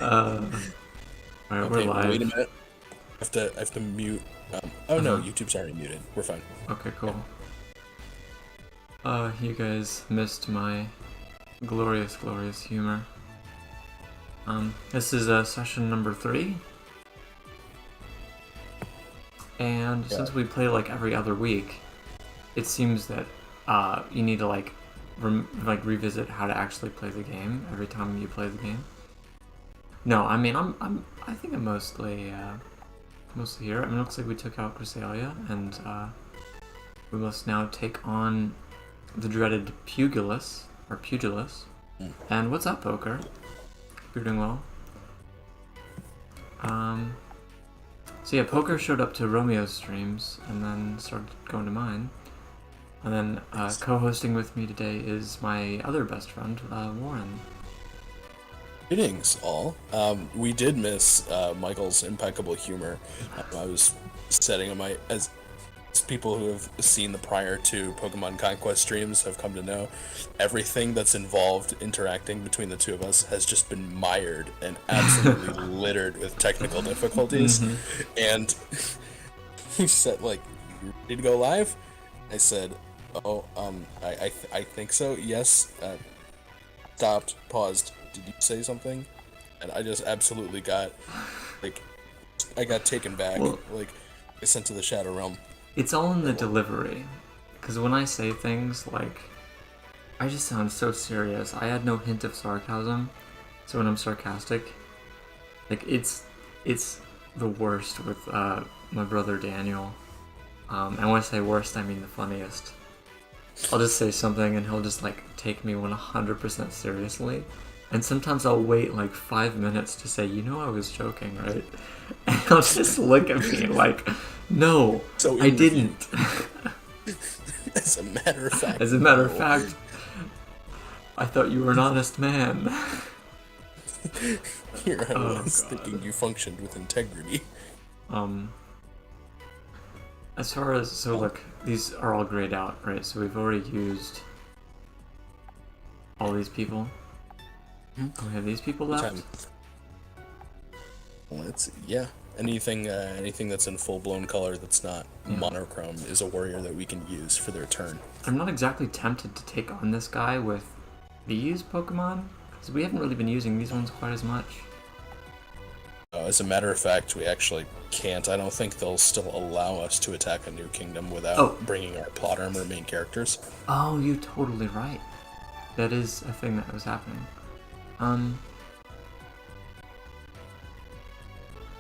Alright, we're Okay, wait a live. minute. I have to mute. Oh no, Uh-huh. YouTube's already muted. We're fine. Okay, Okay. cool. You guys missed my glorious, glorious humor. This is session number 3, and Yeah. since we play like every other week, it seems that you need to revisit how to actually play the game every time you play the game. No, I mean I think I'm mostly here. I mean, it looks like we took out Cresselia, and we must now take on the dreaded Pugilus. Mm. And what's up, Poker? You're doing well. So yeah, Poker showed up to Romeo's streams and then started going to mine. And then co-hosting with me today is my other best friend, Warren. Greetings, all. We did miss Michael's impeccable humor. I was setting on my as people who have seen the prior to Pokemon Conquest streams have come to know, everything that's involved interacting between the two of us has just been mired and absolutely littered with technical difficulties. And he said, like, "You ready to go live?" I said, "Oh, I think so. Yes." Stopped, paused. Did you say something? And I just absolutely got, like, I got taken back. Well, like, I sent to the Shadow Realm. it's all in the delivery. Because when I say things, like, I just sound so serious. I had no hint of sarcasm. So when I'm sarcastic, like, it's the worst with my brother Daniel. And when I say worst, I mean the funniest. I'll just say something and he'll just, like, take me 100% seriously. And sometimes I'll wait, like, 5 minutes to say, you know I was joking, right? And he'll just look at me like, no, So I didn't. As a matter of fact. As a matter of fact, I thought you were an honest man. Here I Oh, was God. thinking you functioned with integrity. As far as, so look, these are all grayed out, right? So we've already used all these people. We have these people left. Yeah. Anything that's in full-blown color that's not Yeah. monochrome is a warrior that we can use for their turn. I'm not exactly tempted to take on this guy with these Pokemon, because we haven't really been using these ones quite as much. As a matter of fact, we actually can't. I don't think they'll still allow us to attack a new kingdom without bringing our plot armor main characters. Oh, you're totally right. That is a thing that was happening.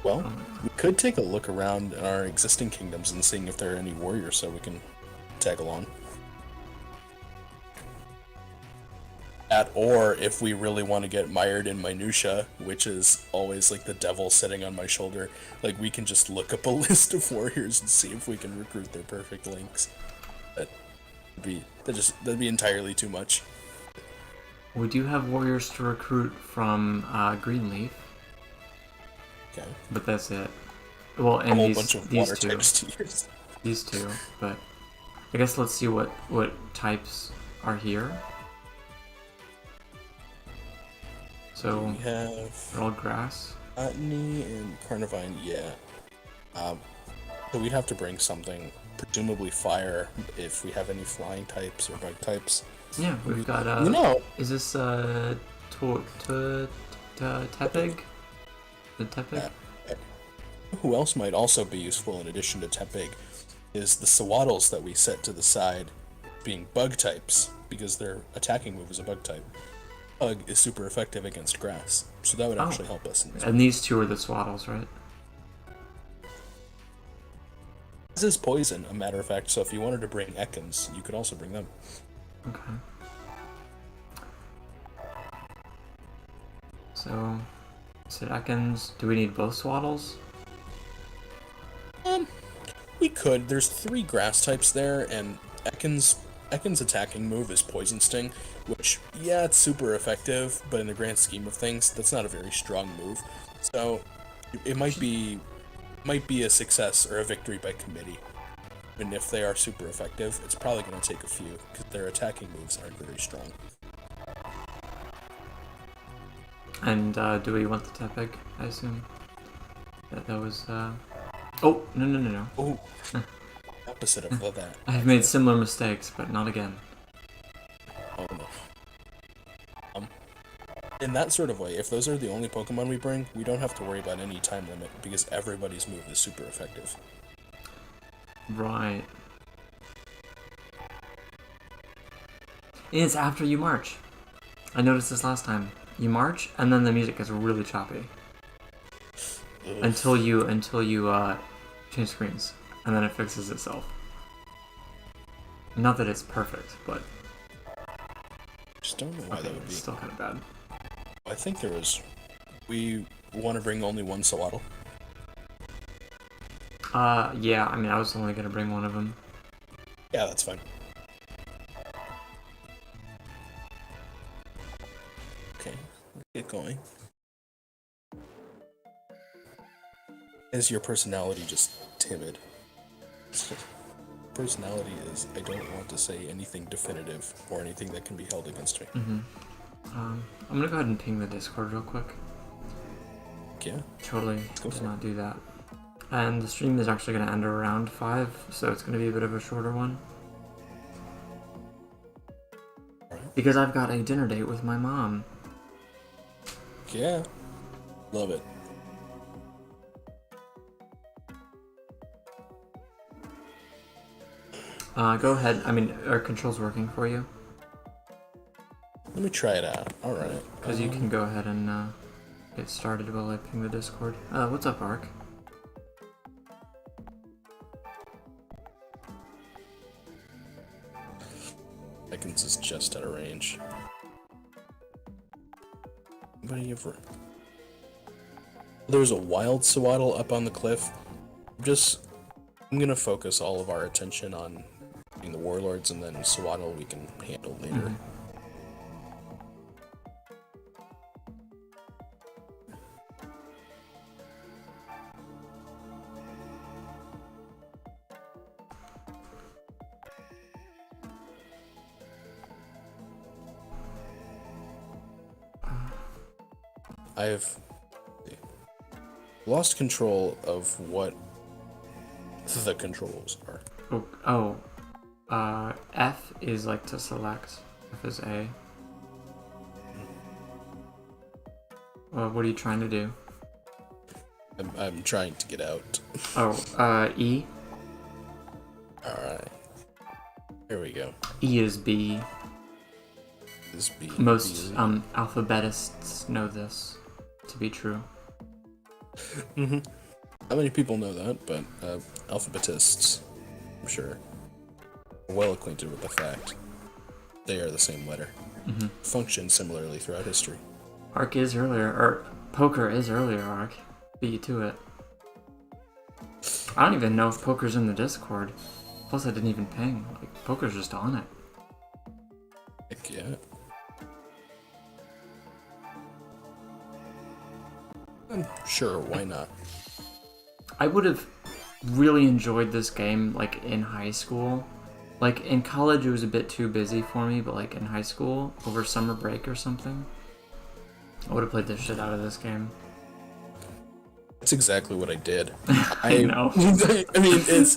Well, we could take a look around in our existing kingdoms and seeing if there are any warriors so we can tag along. Or if we really want to get mired in minutia, which is always like the devil sitting on my shoulder, like we can just look up a list of warriors and see if we can recruit their perfect links. That'd be entirely too much. We do have warriors to recruit from Greenleaf, Okay. but that's it. Well, and A whole these, bunch of these water two. types to use. These two, but I guess let's see what types are here. So We have they're all grass. Botany and Carnivine, yeah. So we'd have to bring something, presumably fire, if we have any flying types or bug types. Yeah, we've got is this Tepig? The Tepig? Who else might also be useful in addition to Tepig is the Sawaddles that we set to the side being bug types, because their attacking move is a bug type. Bug is super effective against grass, so that would actually help us in this. And these two are the Swaddles, right? This is poison, a matter of fact, so if you wanted to bring Ekans, you could also bring them. Okay. So, Ekans, do we need both Swaddles? We could. There's 3 grass types there, and Ekans' attacking move is Poison Sting, which, yeah, it's super effective, but in the grand scheme of things, that's not a very strong move. So, it might be a success or a victory by committee. And if they are super effective, it's probably going to take a few, because their attacking moves aren't very strong. And do we want the Tepig? I assume that was. Oh no. Oh, opposite of that. I have made similar mistakes, but not again. Oh no. In that sort of way, if those are the only Pokemon we bring, we don't have to worry about any time limit because everybody's move is super effective. Right. And it's after you march. I noticed this last time. You march, and then the music gets really choppy. Ugh. Until you change screens, and then it fixes itself. Not that it's perfect, but Just don't know why that would it's be. still kind of bad. I think there was. We want to bring only one Sawaddle. Yeah. I mean, I was only gonna bring one of them. Yeah, that's fine. Okay, let's get going. Is your personality just timid? Personality is I don't want to say anything definitive or anything that can be held against me. I'm gonna go ahead and ping the Discord real quick. Yeah. Totally go did for not do that. And the stream is actually gonna end around 5, so it's gonna be a bit of a shorter one. Alright. Because I've got a dinner date with my mom. Yeah. Love it. Go ahead. I mean, are controls working for you? Let me try it out. Alright. Because you can go ahead and get started while I ping the Discord. What's up, Ark? Seconds is just out of range. Anybody ever? There's a wild Sawaddle up on the cliff. I'm gonna focus all of our attention on the warlords, and then Sawaddle we can handle later. I've lost control of what the controls are. F is like to select. F is A. What are you trying to do? I'm trying to get out. E. Alright. Here we go. E is B. This B. Most alphabetists know this to be true. Not many people know that, but alphabetists, I'm sure, are well acquainted with the fact they are the same letter. Function similarly throughout history. Ark is earlier, or poker is earlier, Ark. Beat you to it. I don't even know if poker's in the Discord. Plus, I didn't even ping. Like, poker's just on it. Heck yeah. Sure, why not? I would have really enjoyed this game, like, in high school. Like, in college, it was a bit too busy for me, but, like, in high school, over summer break or something, I would have played the shit out of this game. That's exactly what I did. I know. I mean, it's...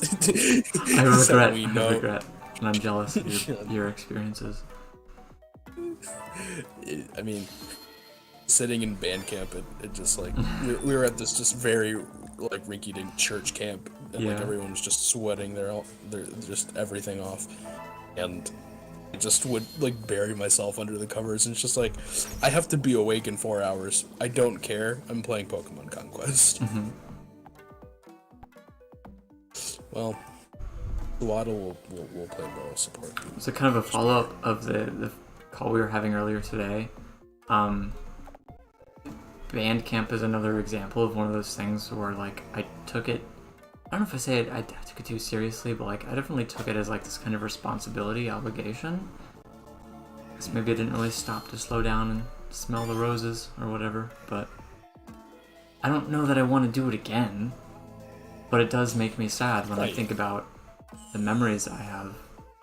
I regret, know. I regret, and I'm jealous of your experiences. I mean, sitting in band camp, it just, like, we were at this just very, like, rinky-dink church camp, and, like, everyone was just sweating their just everything off, and I just would, like, bury myself under the covers, and it's just like, I have to be awake in 4 hours. I don't care. I'm playing Pokemon Conquest. Well, Waddle will play moral support. So kind of a follow-up of the call we were having earlier today. Bandcamp is another example of one of those things where, like, I took it, I don't know if I say it, I took it too seriously, but, like, I definitely took it as, like, this kind of responsibility, obligation. Because maybe I didn't really stop to slow down and smell the roses or whatever, but I don't know that I want to do it again. But it does make me sad when I think about the memories I have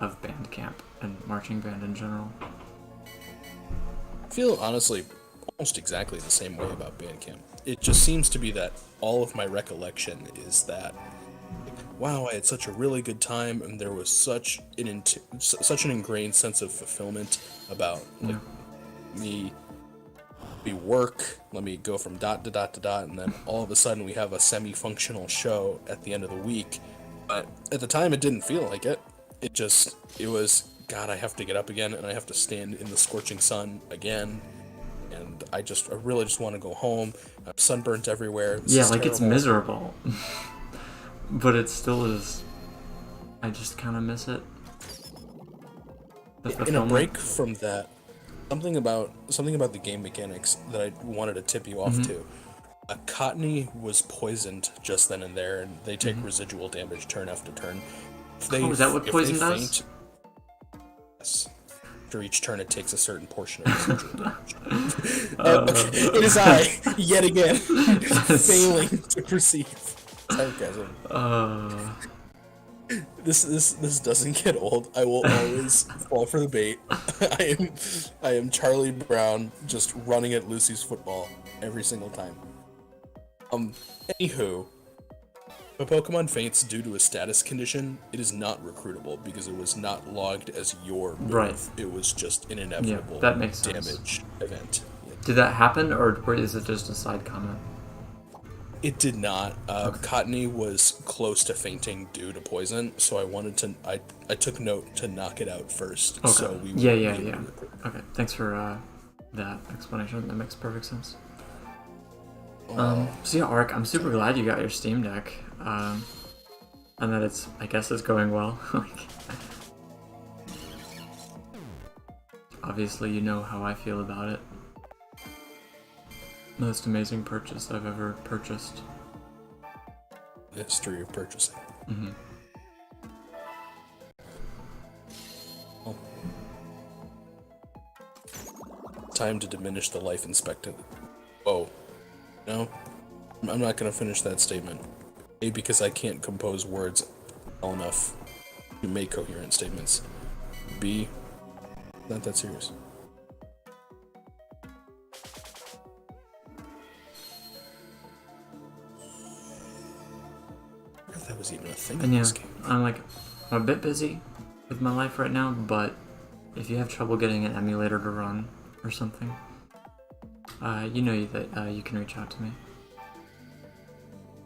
of band camp and marching band in general. I feel, honestly, almost exactly the same way about Bandcamp. It just seems to be that all of my recollection is that, wow, I had such a really good time, and there was such an ingrained sense of fulfillment about like me. We work, let me go from dot to dot to dot, and then all of a sudden we have a semi-functional show at the end of the week. But at the time, it didn't feel like it. It was, God, I have to get up again, and I have to stand in the scorching sun again, and I really just want to go home. I'm sunburnt everywhere. This is like, it's terrible. miserable. But it still is. I just kind of miss it. In a break from that, something about the game mechanics that I wanted to tip you off to. Cottony was poisoned just then and there, and they take residual damage turn after turn. Is that what poison does? Yes. After each turn, it takes a certain portion of residual damage. It is I, yet again, failing to perceive sarcasm. This doesn't get old. I will always fall for the bait. I am Charlie Brown, just running at Lucy's football every single time. Anywho, if a Pokemon faints due to a status condition, it is not recruitable because it was not logged as your move. Right. It was just an inevitable that makes damage sense. event. Did that happen, or is it just a side comment? It did not. Cottony was close to fainting due to poison, so I took note to knock it out first. Okay. So we yeah. Okay, thanks for that explanation. That makes perfect sense. So yeah, Ark, I'm super glad you got your Steam Deck, and that I guess it's going well. Obviously, you know how I feel about it. Most amazing purchase I've ever purchased. History of purchasing. Well, time to diminish the life expectancy. Oh, no, I'm not gonna finish that statement. A, because I can't compose words well enough to make coherent statements. B, not that serious. That was even a thing in this game. I'm a bit busy with my life right now, but if you have trouble getting an emulator to run or something, you know that you can reach out to me.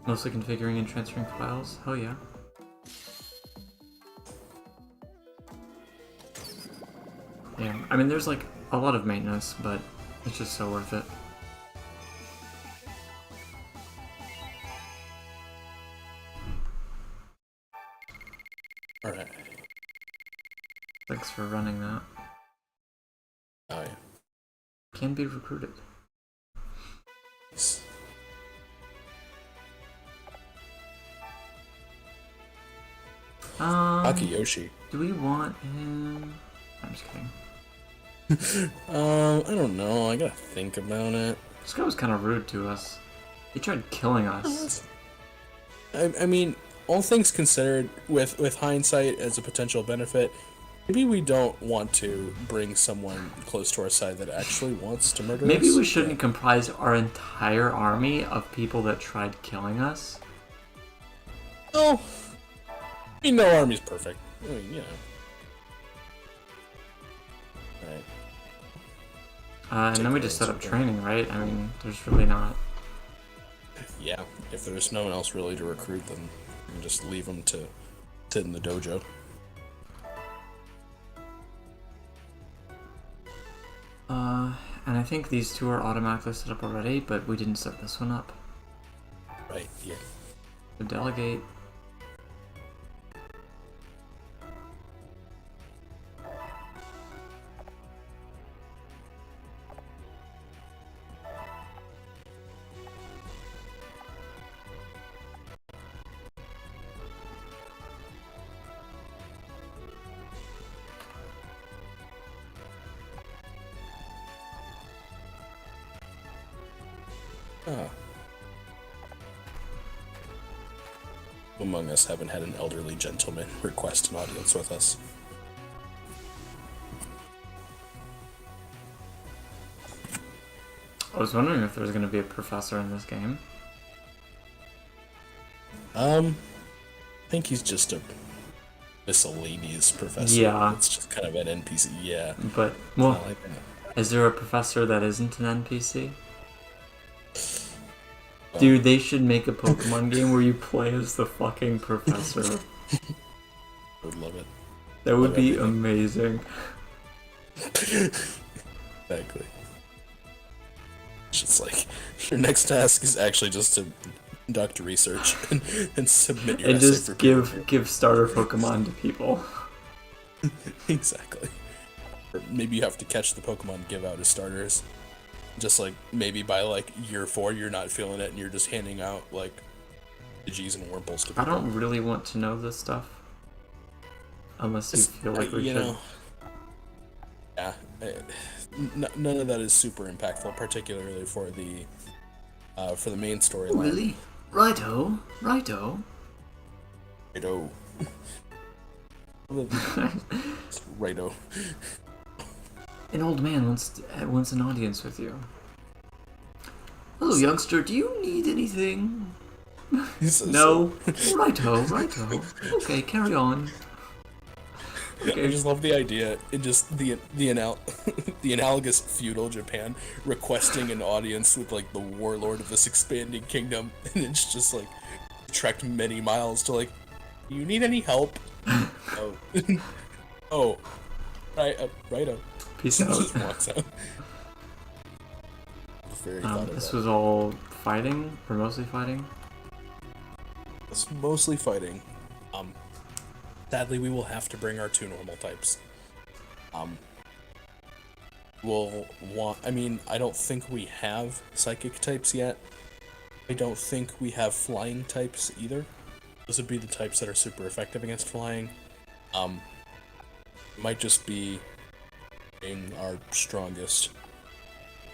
Mostly configuring and transferring files. Hell yeah. Yeah, I mean, there's a lot of maintenance, but it's just so worth it. Alright. Thanks for running that. Oh yeah. Can be recruited. Nice. Akiyoshi. Do we want him? I'm just kidding. I don't know. I gotta think about it. This guy was kind of rude to us. He tried killing us. I mean, all things considered, with hindsight as a potential benefit, maybe we don't want to bring someone close to our side that actually wants to murder us. Maybe we shouldn't comprise our entire army of people that tried killing us. No. I mean, no army's perfect. I mean, you know. Right. And then we just set up training, right? I mean, there's really not. Yeah, if there's no one else really to recruit, then we can just leave them to sit in the dojo. And I think these two are automatically set up already, but we didn't set this one up. Right, yeah. So delegate. Ah. Among us haven't had an elderly gentleman request an audience with us. I was wondering if there was going to be a professor in this game. I think he's just a miscellaneous professor. Yeah. It's just kind of an NPC. Yeah. But, It's well, not like that. is there a professor that isn't an NPC? Oh. Dude, they should make a Pokemon game where you play as the fucking professor. I would love it. That would Love be everything. amazing. Exactly. It's just like your next task is actually just to conduct research and submit your And essay just for peer review. give starter Pokemon to people. Exactly. Or maybe you have to catch the Pokemon give out as starters. Just like maybe by like year 4 you're not feeling it and you're just handing out like G's and Wurmples to people. I don't really want to know this stuff. Unless you feel like we you should. know, yeah, none of that is super impactful, particularly for the main storyline. Really? Righto. Righto. Righto. Righto. An old man wants an audience with you. Hello, youngster. Do you need anything? No. Righto. Righto. Okay, carry on. I Okay. just love the idea. It just the the analogous feudal Japan requesting an audience with like the warlord of this expanding kingdom, and it's just like trekked many miles to like, you need any help? Oh, oh, righto. Peace Just out. walks out. Very thought of This that. was all fighting, or mostly fighting. It's mostly fighting. Sadly, we will have to bring our 2 normal types. We'll want. I mean, I don't think we have psychic types yet. I don't think we have flying types either. Those would be the types that are super effective against flying. Might just be being our strongest.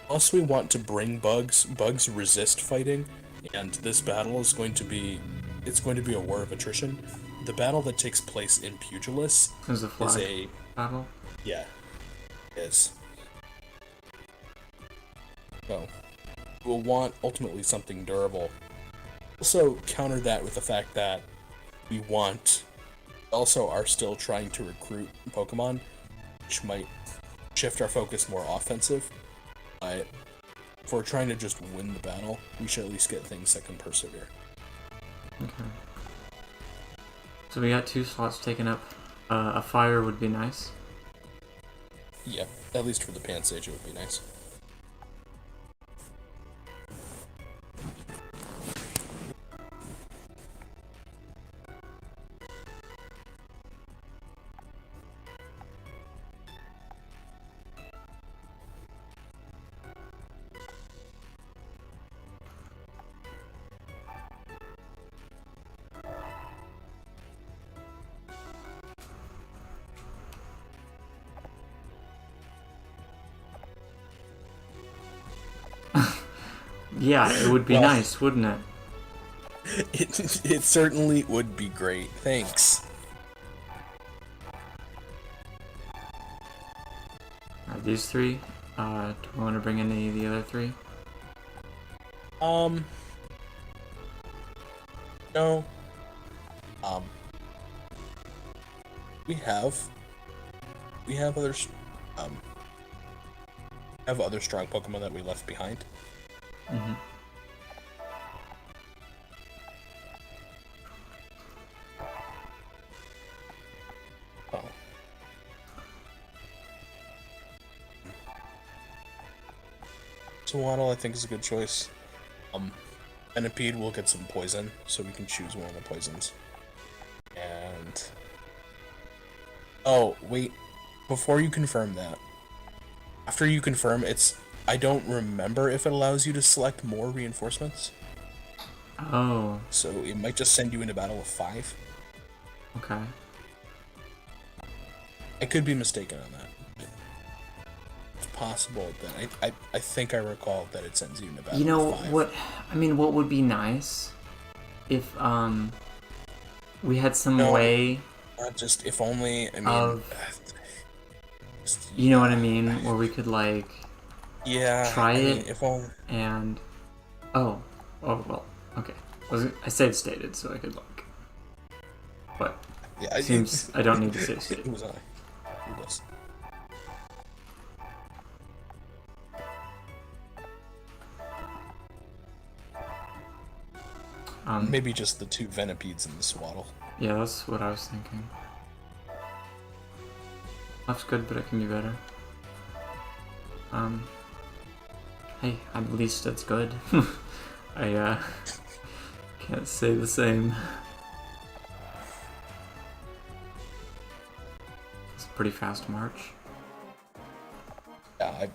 Plus, we want to bring bugs. Bugs resist fighting, and this battle is going to be. It's going to be a war of attrition. The battle that takes place in Pugilis There's a is flag a battle. yeah, is. So, we'll want ultimately something durable. Also, counter that with the fact that we also are still trying to recruit Pokemon, which might shift our focus more offensive. But if we're trying to just win the battle, we should at least get things that can persevere. Okay. So we got 2 slots taken up. A fire would be nice. Yeah, at least for the Pan Sage, it would be nice. Yeah, it would be Well- nice, wouldn't it? It certainly would be great. Thanks. Alright, these 3. Do we want to bring in any of the other 3? No. We have other strong Pokemon that we left behind. Mm-hmm. Oh. Swaddle, I think, is a good choice. Venipede will get some poison, so we can choose one of the poisons. And oh, wait, before you confirm that, after you confirm, I don't remember if it allows you to select more reinforcements, Oh, so it might just send you into battle with 5. okay. I could be mistaken on that. It's possible that I think I recall that it sends you into battle You know with 5. what would be nice if we had some No. way Not just if only. I mean, of, you know what I mean, where we could like Yeah, Try I mean, it, if all and oh, oh well, okay. I saved stated so I could like, but yeah, seems I don't need to save state. who's I? Who does? Maybe just the two Venipedes in the swaddle. Yeah, that's what I was thinking. That's good, but it can be better. Hey, at least it's good. I can't say the same. It's a pretty fast march. Yeah,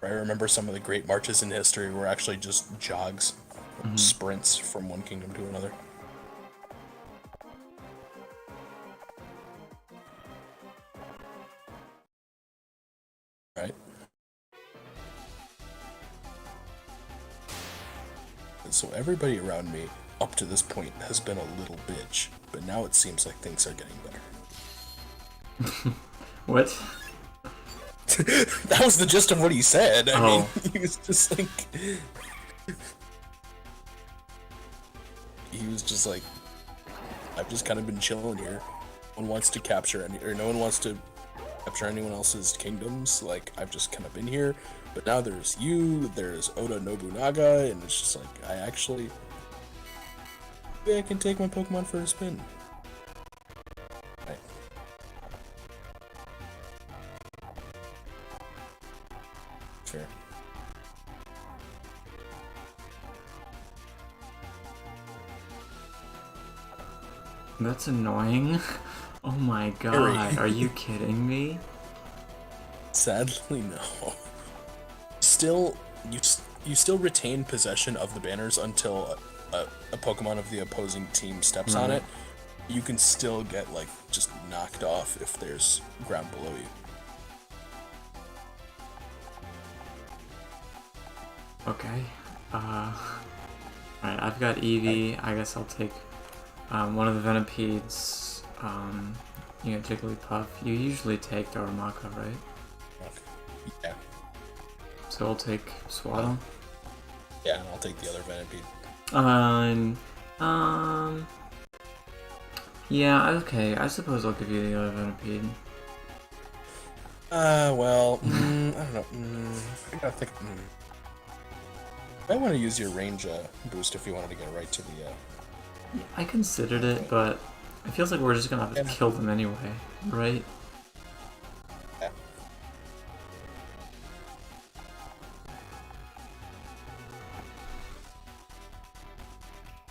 I remember some of the great marches in history were actually just jogs, sprints from one kingdom to another. Right? And so everybody around me up to this point has been a little bitch, but now it seems like things are getting better. What? That was the gist of what he said. I mean, Oh. he was just like... He was just like, I've just kind of been chilling here. No one wants to capture no one wants to capture anyone else's kingdoms. Like, I've just kind of been here. But now there's you, there's Oda Nobunaga, and it's just like, maybe I can take my Pokemon for a spin. Right. Fair. That's annoying. Oh my god, Very. are you kidding me? Sadly, no. Still, you still retain possession of the banners until a Pokemon of the opposing team steps on Right. it. You can still get like just knocked off if there's ground below you. Okay. Alright, I've got Eevee. I guess I'll take one of the Venipedes. You get Jigglypuff. You usually take Darumaka, right? Okay. Yeah, So I'll take Swaddle. yeah, and I'll take the other Venipede. Yeah, okay. I suppose I'll give you the other Venipede. Well, I don't know. I gotta think. I want to use your range boost if you wanted to get right to the. I considered it, but it feels like we're just gonna have to kill them anyway, right? Yeah.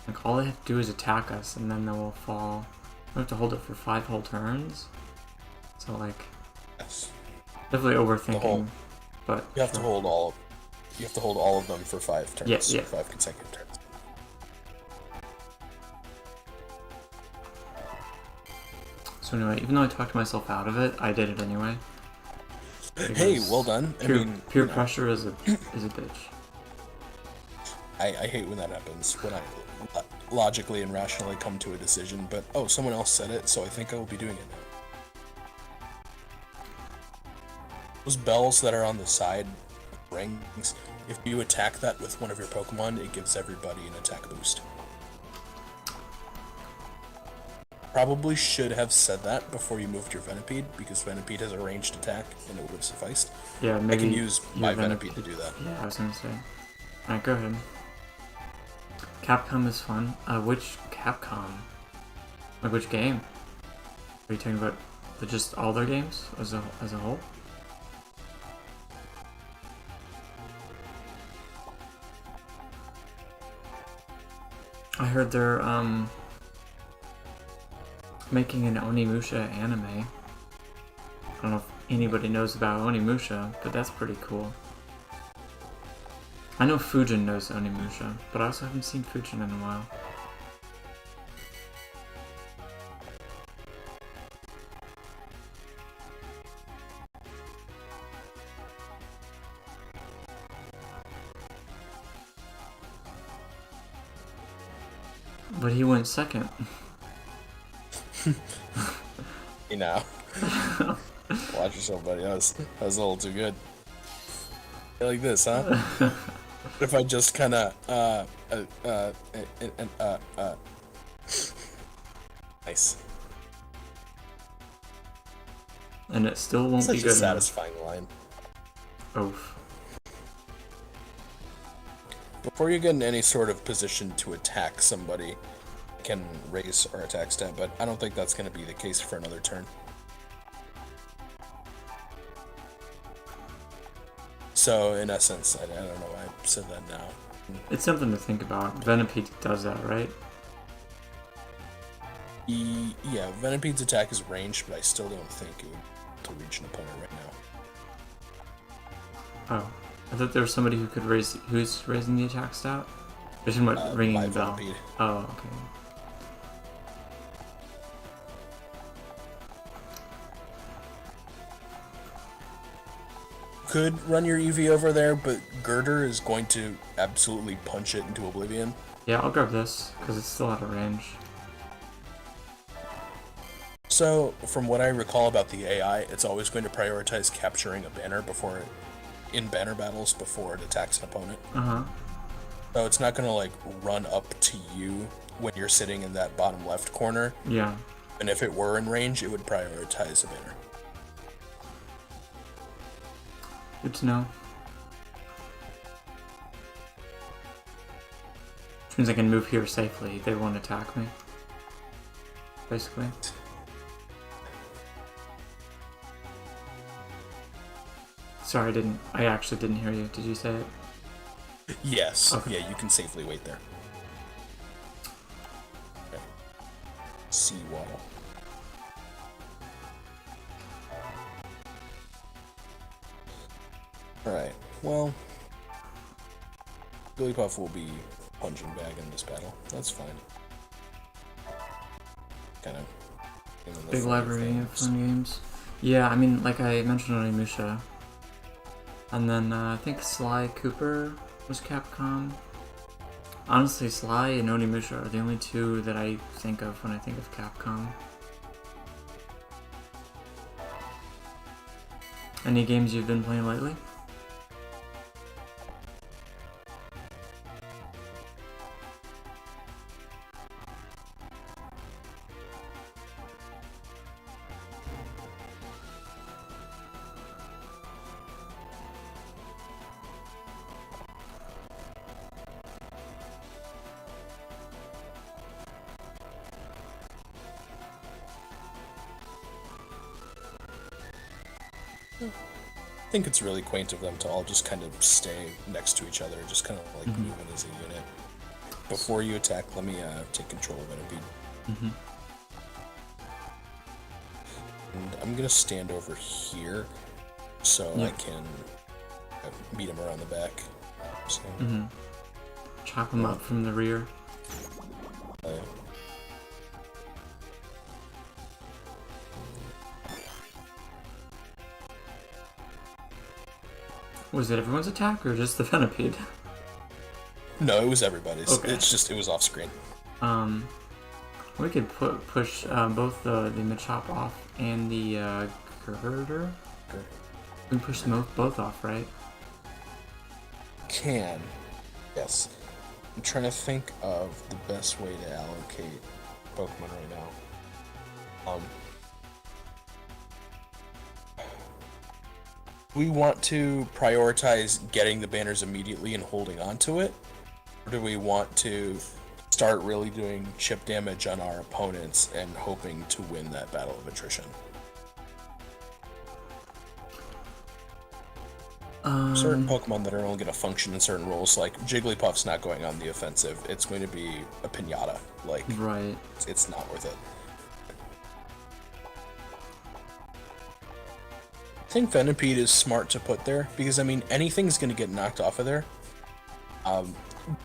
Like, all they have to do is attack us, and then they will fall. We have to hold it for 5 whole turns. So, like, Yes. definitely overthinking. whole- But You have to sure. hold all. You have to hold all of them for 5 turns. Yeah. 5 consecutive turns. So anyway, even though I talked myself out of it, I did it anyway. Hey, Because well done. Peer, I mean, peer pressure is a bitch. I hate when that happens. When I logically and rationally come to a decision, but oh, someone else said it, so I think I will be doing it now. Those bells that are on the side rings, if you attack that with one of your Pokemon, it gives everybody an attack boost. Probably should have said that before you moved your Venipede, because Venipede has a ranged attack, and it would have sufficed. Yeah, I maybe can use my your Venipede to do that. Yeah, I was gonna say. Alright, go ahead. Capcom is fun. Which Capcom? Like, which game? Are you talking about just all their games as a whole? I heard they're making an Onimusha anime. I don't know if anybody knows about Onimusha, but that's pretty cool. I know Fujin knows Onimusha, but I also haven't seen Fujin in a while. But he went second. You know. Watch yourself, buddy. That was a little too good. Like this, huh? If I just kind of nice. And it still won't be Such a good enough. satisfying line. Oof. Before you get in any sort of position to attack somebody, you can raise our attack stat, but I don't think that's going to be the case for another turn. So, in essence, I don't know why I said that now. It's something to think about. Venipede does that, right? Yeah, Venipede's attack is ranged, but I still don't think it would to reach an opponent right now. Oh. I thought there was somebody who could raise. Who's raising the attack stat? You're talking about ringing the bell. Venipede. Oh, okay. Could run your EV over there, but Girder is going to absolutely punch it into oblivion. Yeah, I'll grab this, because it's still out of range. So, from what I recall about the AI, it's always going to prioritize capturing a banner before it, in banner battles before it attacks an opponent. Uh-huh. So it's not going to, like, run up to you when you're sitting in that bottom left corner. Yeah. And if it were in range, it would prioritize a banner. Good to know. Which means I can move here safely. They won't attack me. Basically. Sorry, I actually didn't hear you. Did you say it? Yes. Okay. Yeah, you can safely wait there. Okay. Sea Waddle. Alright, well, Billy Puff will be punching bag in this battle. That's fine. Kind of. Big library of fun games. Yeah, I mean, like I mentioned on Onimusha. And then I think Sly Cooper was Capcom. Honestly, Sly and Onimusha are the only two that I think of when I think of Capcom. Any games you've been playing lately? I think it's really quaint of them to all just kind of stay next to each other, just kind of like moving as a unit. Before you attack, let me take control of Venipede. And I'm gonna stand over here so I can beat him around the back. So, Chop him up from the rear. Was it everyone's attack or just the Venipede? no, it was everybody's. Okay. It's just, it was off screen. We could push both the Machop off and the Girder. We can push them both off, right? Can. Yes. I'm trying to think of the best way to allocate Pokemon right now. We want to prioritize getting the banners immediately and holding on to it? Or do we want to start really doing chip damage on our opponents and hoping to win that battle of attrition? Certain Pokemon that are only going to function in certain roles, like Jigglypuff's not going on the offensive. It's going to be a pinata. Like, Right. it's not worth it. I think Venipede is smart to put there, because, I mean, anything's going to get knocked off of there. But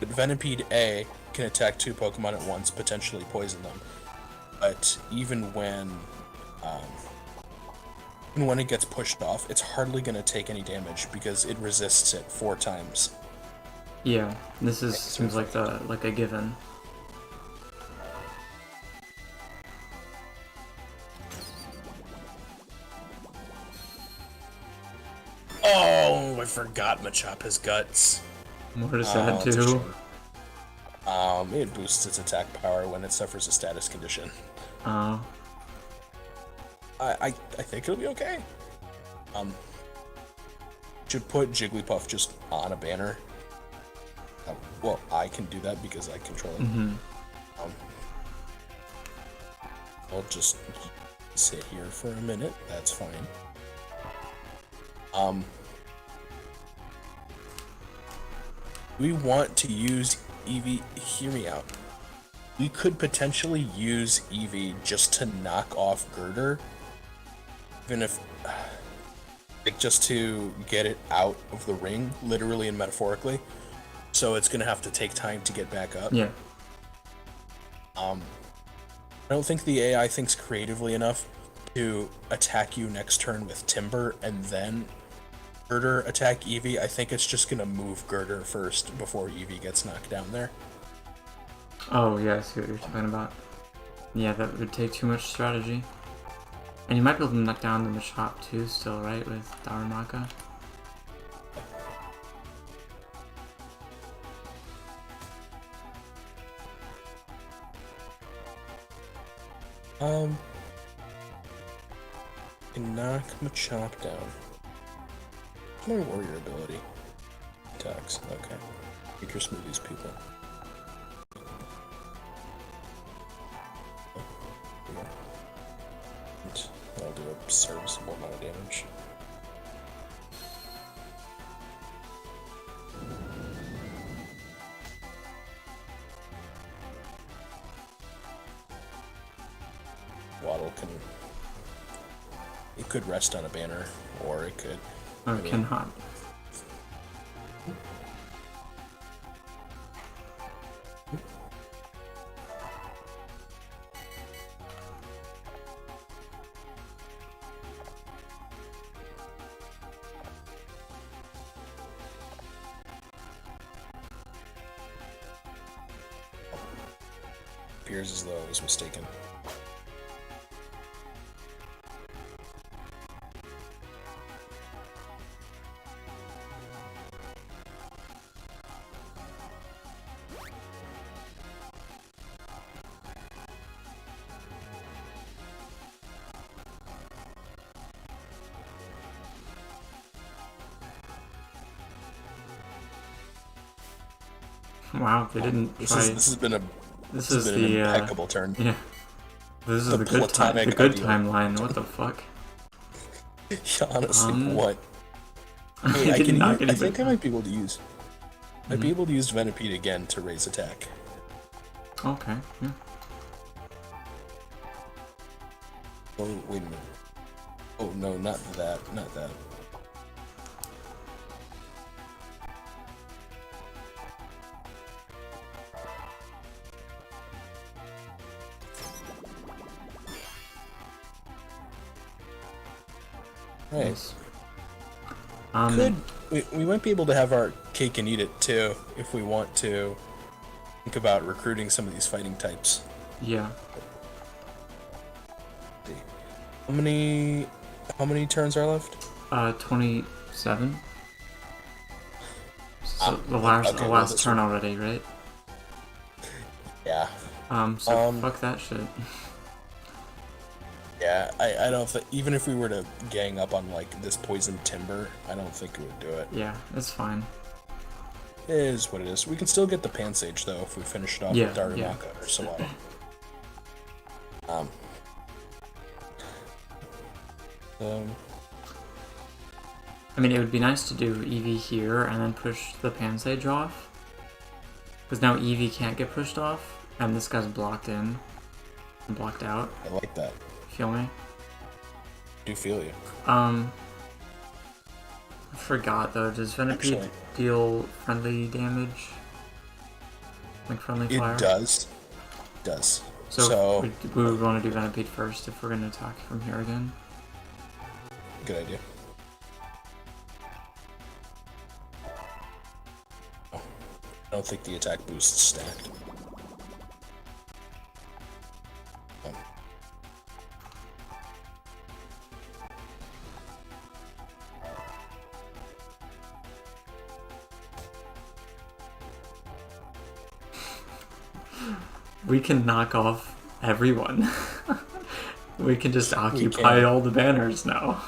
Venipede A can attack two Pokemon at once, potentially poison them. But even when it gets pushed off, it's hardly going to take any damage because it resists it 4 times. Yeah, this seems like a given. Oh, I forgot Machop has guts. What does that It's a do? shame. It boosts its attack power when it suffers a status condition. Oh. I think it'll be okay. Should put Jigglypuff just on a banner. Well, I can do that because I control it. I'll just sit here for a minute. That's fine. We want to use Eevee. Hear me out. We could potentially use Eevee just to knock off Girder, even if, like, just to get it out of the ring, literally and metaphorically. So it's gonna have to take time to get back up. Yeah. I don't think the AI thinks creatively enough to attack you next turn with Timber and then Girder attack Eevee. I think it's just gonna move Girder first before Eevee gets knocked down there. Oh, yeah, I see what you're talking about. Yeah, that would take too much strategy. And you might be able to knock down the Machop too, still, right, with Darumaka? Can knock Machop down. My warrior ability. Attacks. Okay. Make your smoothies, people. That'll do a serviceable amount of damage. Waddle can... It could rest on a banner, or it could... Or it can hop. Appears as though I was mistaken. Wow, they didn't This try... has been an the impeccable turn. Yeah. This is The the good time, the platonic good ideal. timeline. What the fuck? Honestly, what? I Hey, did not get I it. think I might be able to use. I'd be able to use Venipede again to raise attack. Okay. Yeah. Oh, wait a minute. Oh no, not that, not that. Right. Nice. We might be able to have our cake and eat it too if we want to think about recruiting some of these fighting types. Yeah. How many turns are left? 27. So the last turn already, right? Yeah. So fuck that shit. Yeah, I don't think, even if we were to gang up on like this poison timber, I don't think it would do it. Yeah, it's fine. It is what it is. We can still get the Pansage though if we finish it off with Darumaka or Sawada. I mean, it would be nice to do Eevee here and then push the Pansage off. Because now Eevee can't get pushed off, and this guy's blocked in and blocked out. I like that. Feel me? I do feel you. I forgot though, does Venipede deal friendly damage? Like friendly fire? It does. It does. So we would want to do Venipede first if we're going to attack from here again. Good idea. Oh, I don't think the attack boost's stacked. Oh. we can knock off everyone. We can just occupy can. all the banners now.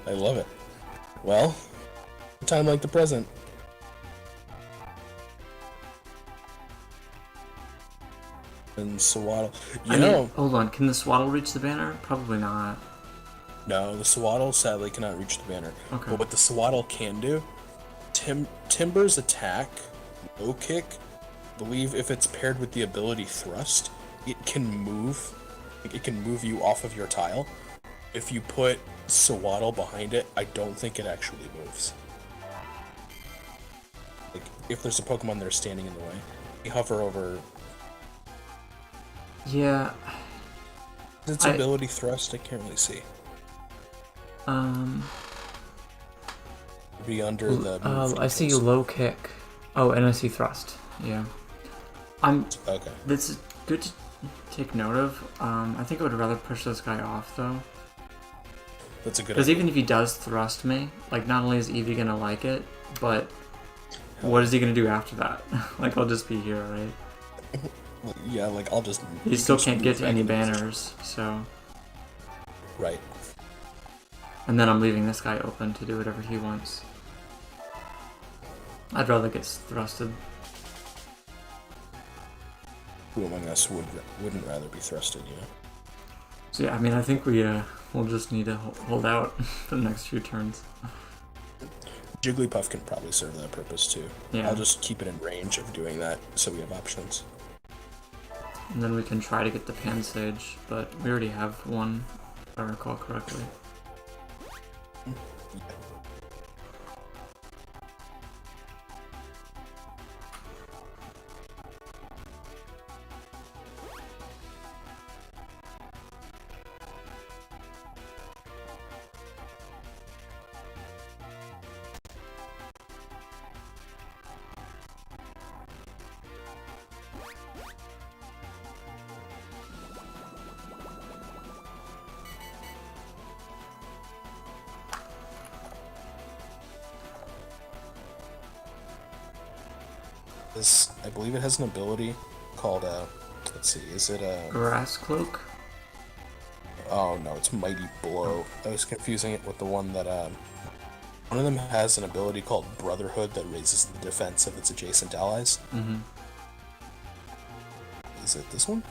I love it. Well, a time like the present. And Swaddle. You know, Hold on. Can the Swaddle reach the banner? Probably not. no, the Swaddle sadly cannot reach the banner. Okay. But what the Swaddle can do, Timber's attack, low kick, I believe if it's paired with the ability thrust, it can move. It can move you off of your tile. If you put Swaddle behind it, I don't think it actually moves. Like, if there's a Pokemon that are standing in the way, you hover over. Yeah. Its ability thrust, I can't really see. Be under the. I see low kick. Oh, and I see thrust. Yeah. Okay. This is good to take note of. I think I would rather push this guy off though. That's a good. Because even if he does thrust me, like not only is Eevee gonna like it, but what is he gonna do after that? Like I'll just be here, right? Yeah, like I'll just. He still can't get to any banners, so. Right. And then I'm leaving this guy open to do whatever he wants. I'd rather get thrusted. Who among us wouldn't rather be thrusted, you know? So yeah, I mean, I think we'll just need to hold out for the next few turns. Jigglypuff can probably serve that purpose too. Yeah. I'll just keep it in range of doing that, so we have options. And then we can try to get the Pansage, but we already have one, if I recall correctly. I believe it has an ability called, let's see, is it a... Grass Cloak? Oh no, it's Mighty Blow. I was confusing it with the one that, one of them has an ability called Brotherhood that raises the defense of its adjacent allies. Mm-hmm. Is it this one?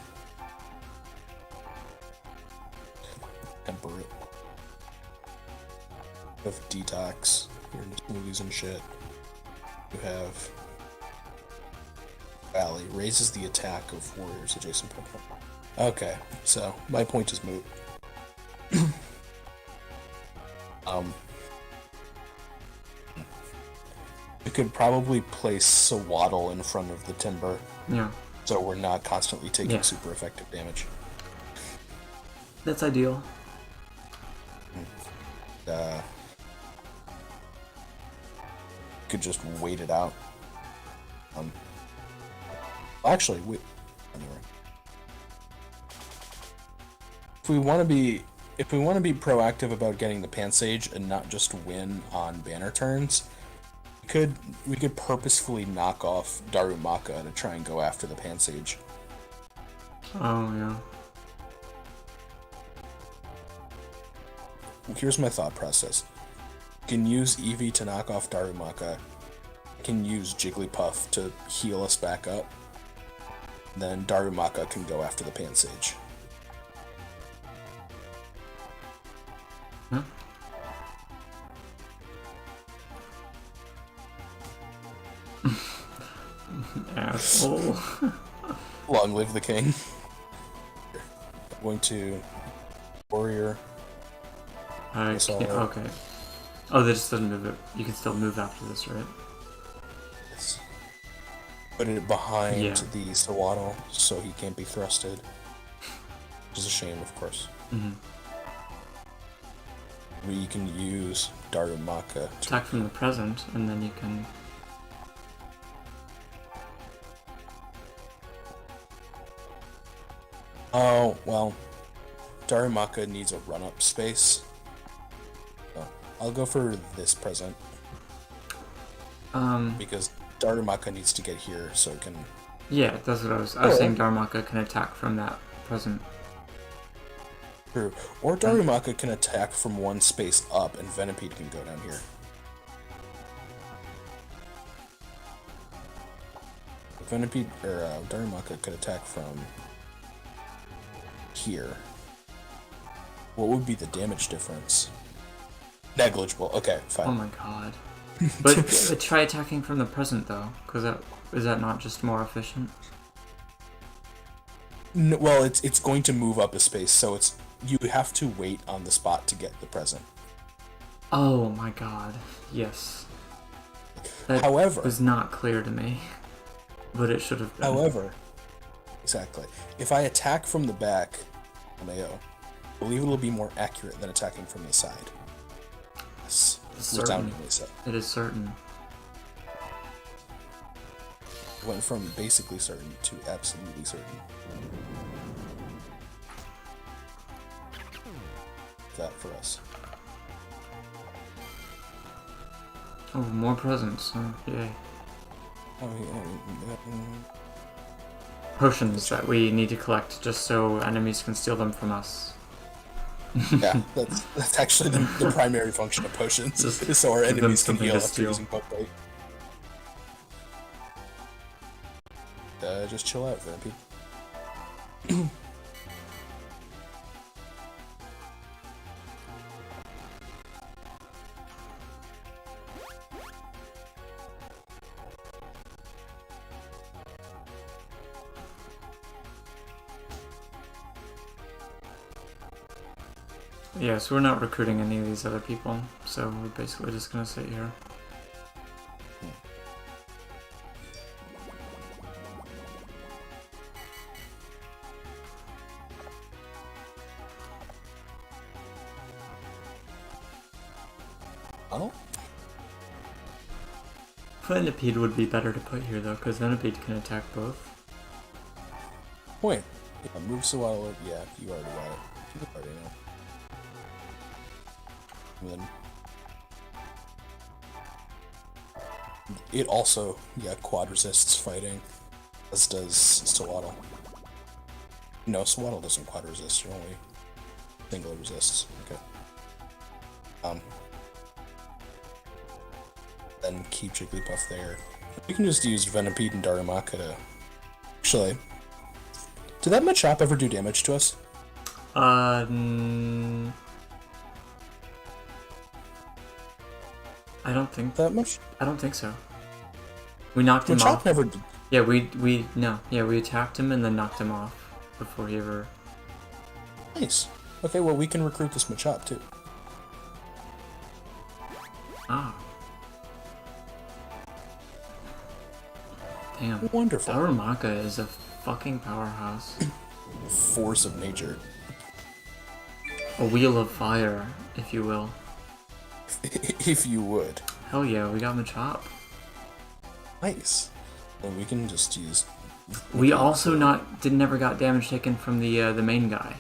Temper it. You have Detox, your smoothies and shit. You have Valley, raises the attack of warriors adjacent Pokemon. Okay, so my point is moot. We could probably place Swaddle in front of the Timber. Yeah. So we're not constantly taking super effective damage. That's ideal. Could just wait it out. Actually, anyway. If we want to be proactive about getting the Pansage and not just win on banner turns, we could purposefully knock off Darumaka to try and go after the Pansage. Oh yeah. Here's my thought process. You can use Eevee to knock off Darumaka. You can use Jigglypuff to heal us back up. Then Darumaka can go after the Pansage. Huh? Asshole. Long live the king. I'm going to warrior. Okay. Oh, that just doesn't move it. You can still move after this, right? Yes. Put it behind the Swaddle so he can't be thrusted. Which is a shame, of course. Mm-hmm. We can use Darumaka to attack from the present, and then you can... Oh, well, Darumaka needs a run-up space. So I'll go for this present. Because Darumaka needs to get here so it can Yeah, that's what I was saying Darumaka can attack from that present. True. Or Darumaka can attack from one space up, and Venipede can go down here. Venipede, or Darumaka could attack from here. What would be the damage difference? Negligible. Okay, fine. Oh my god. But try attacking from the present though, because is that not just more efficient? No, well, it's going to move up a space, so you have to wait on the spot to get the present. Oh my god. Yes. That However, was not clear to me, but it should have been. However, exactly. If I attack from the back on AO, I believe it'll be more accurate than attacking from the side. Yes. Resoundingly so. It is certain. Went from basically certain to absolutely certain. That for us. Oh, more presents. Oh, yay. Oh, yeah. Potions that we need to collect just so enemies can steal them from us. Yeah, that's actually the primary function of potions, is so our enemies can heal after using Poke Bite. Just chill out, Venipede. Yeah, so we're not recruiting any of these other people, so we're basically just gonna sit here. Oh? Venipede would be better to put here though, because Venipede can attack both. Point. Yeah, move Swaddle. Yeah, you already got it. You already know. And then it also, quad resists fighting, as does Swaddle. No, Swaddle doesn't quad resist, you're only single resists. Okay. Then keep Jigglypuff there. We can just use Venipede and Darumaka to... Actually, did that Machop ever do damage to us? I don't think that much. I don't think so. We knocked him off. Machop never did. Yeah, we attacked him and then knocked him off before he ever. Nice. Okay, well we can recruit this Machop too. Ah. Damn. Wonderful. Darumaka is a fucking powerhouse. Force of nature. A wheel of fire, if you will. If you would. Hell yeah, we got Machop. Nice. And we can just use... We also never got damage taken from the main guy.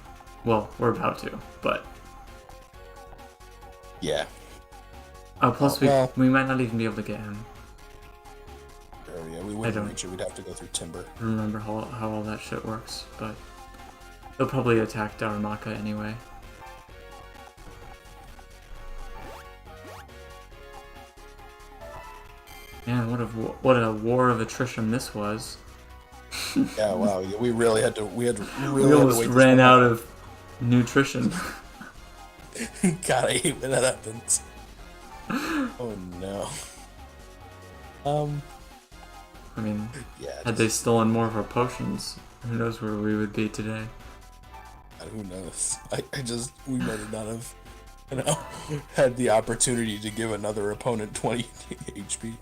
Well, we're about to, but... Yeah. Oh, plus we might not even be able to get him. Oh yeah, we wouldn't reach it. We'd have to go through Timber. I don't remember how all that shit works, but... They'll probably attack Darumaka anyway. Man, what a war of attrition this was. Yeah, wow. We really had to. We almost ran out of nutrition. God, I hate when that happens. Oh no. I mean, yeah, had they stolen more of our potions, who knows where we would be today? Who knows? We might not have, had the opportunity to give another opponent 20 HP.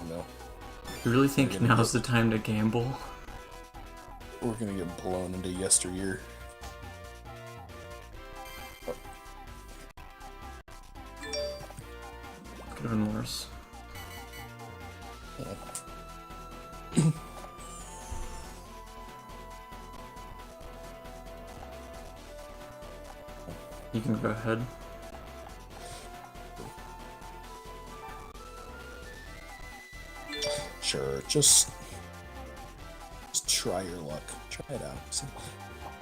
No. You really think now's the time to gamble? We're gonna get blown into yesteryear. Could have been worse. Yeah. You can go ahead. Sure, just try your luck. Try it out. See.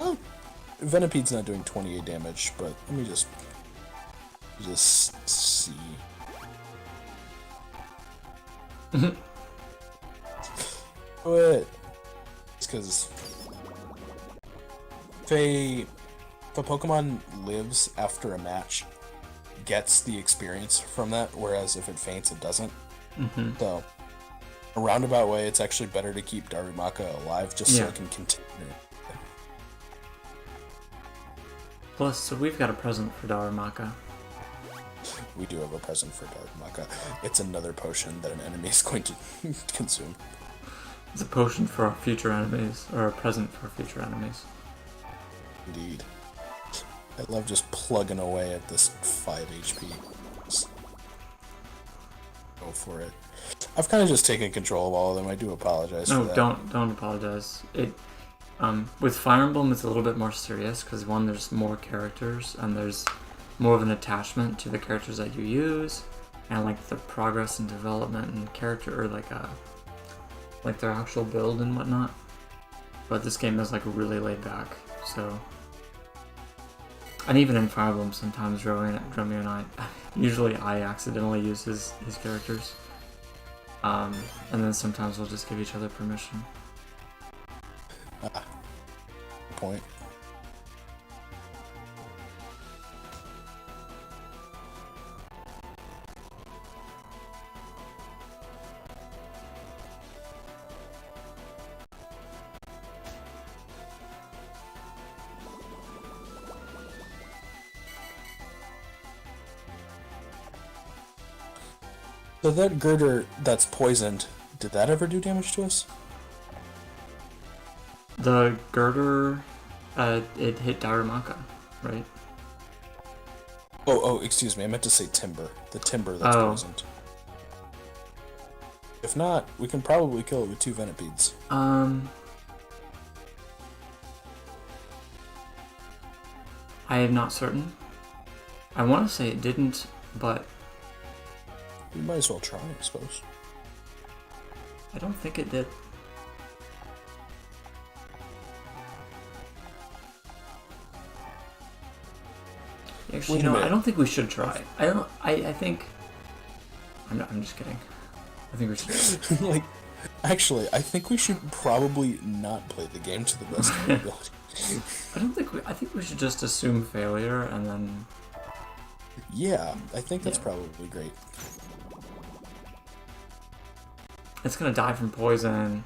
Oh, Venipede's not doing 28 damage, but let me just see. But it's because if a Pokemon lives after a match, gets the experience from that, whereas if it faints, it doesn't. So, a roundabout way, it's actually better to keep Darumaka alive just so it can continue. Plus, so we've got a present for Darumaka. We do have a present for Darumaka. It's another potion that an enemy is going to consume. It's a potion for our future enemies, or a present for our future enemies. Indeed. I love just plugging away at this 5 HP. Just go for it. I've kind of just taken control of all of them. I do apologize for that. No, don't apologize. With Fire Emblem, it's a little bit more serious because one, there's more characters and there's more of an attachment to the characters that you use, and like the progress and development and character, or like their actual build and whatnot. But this game is like really laid back, so. And even in Fire Emblem, sometimes Romeo and I, usually I accidentally use his characters. And then sometimes we'll just give each other permission. Point. So that girder that's poisoned, did that ever do damage to us? The girder, it hit Darumaka, right? Oh, excuse me. I meant to say timber. The timber that's poisoned. If not, we can probably kill it with 2 Venipedes. I am not certain. I want to say it didn't, but We might as well try, I suppose. I don't think it did. Actually, I don't think we should try. I think... I'm just kidding. I think we should... Like, actually, I think we should probably not play the game to the best of our ability. I think we should just assume failure and then... Yeah, I think that's probably great. It's gonna die from poison.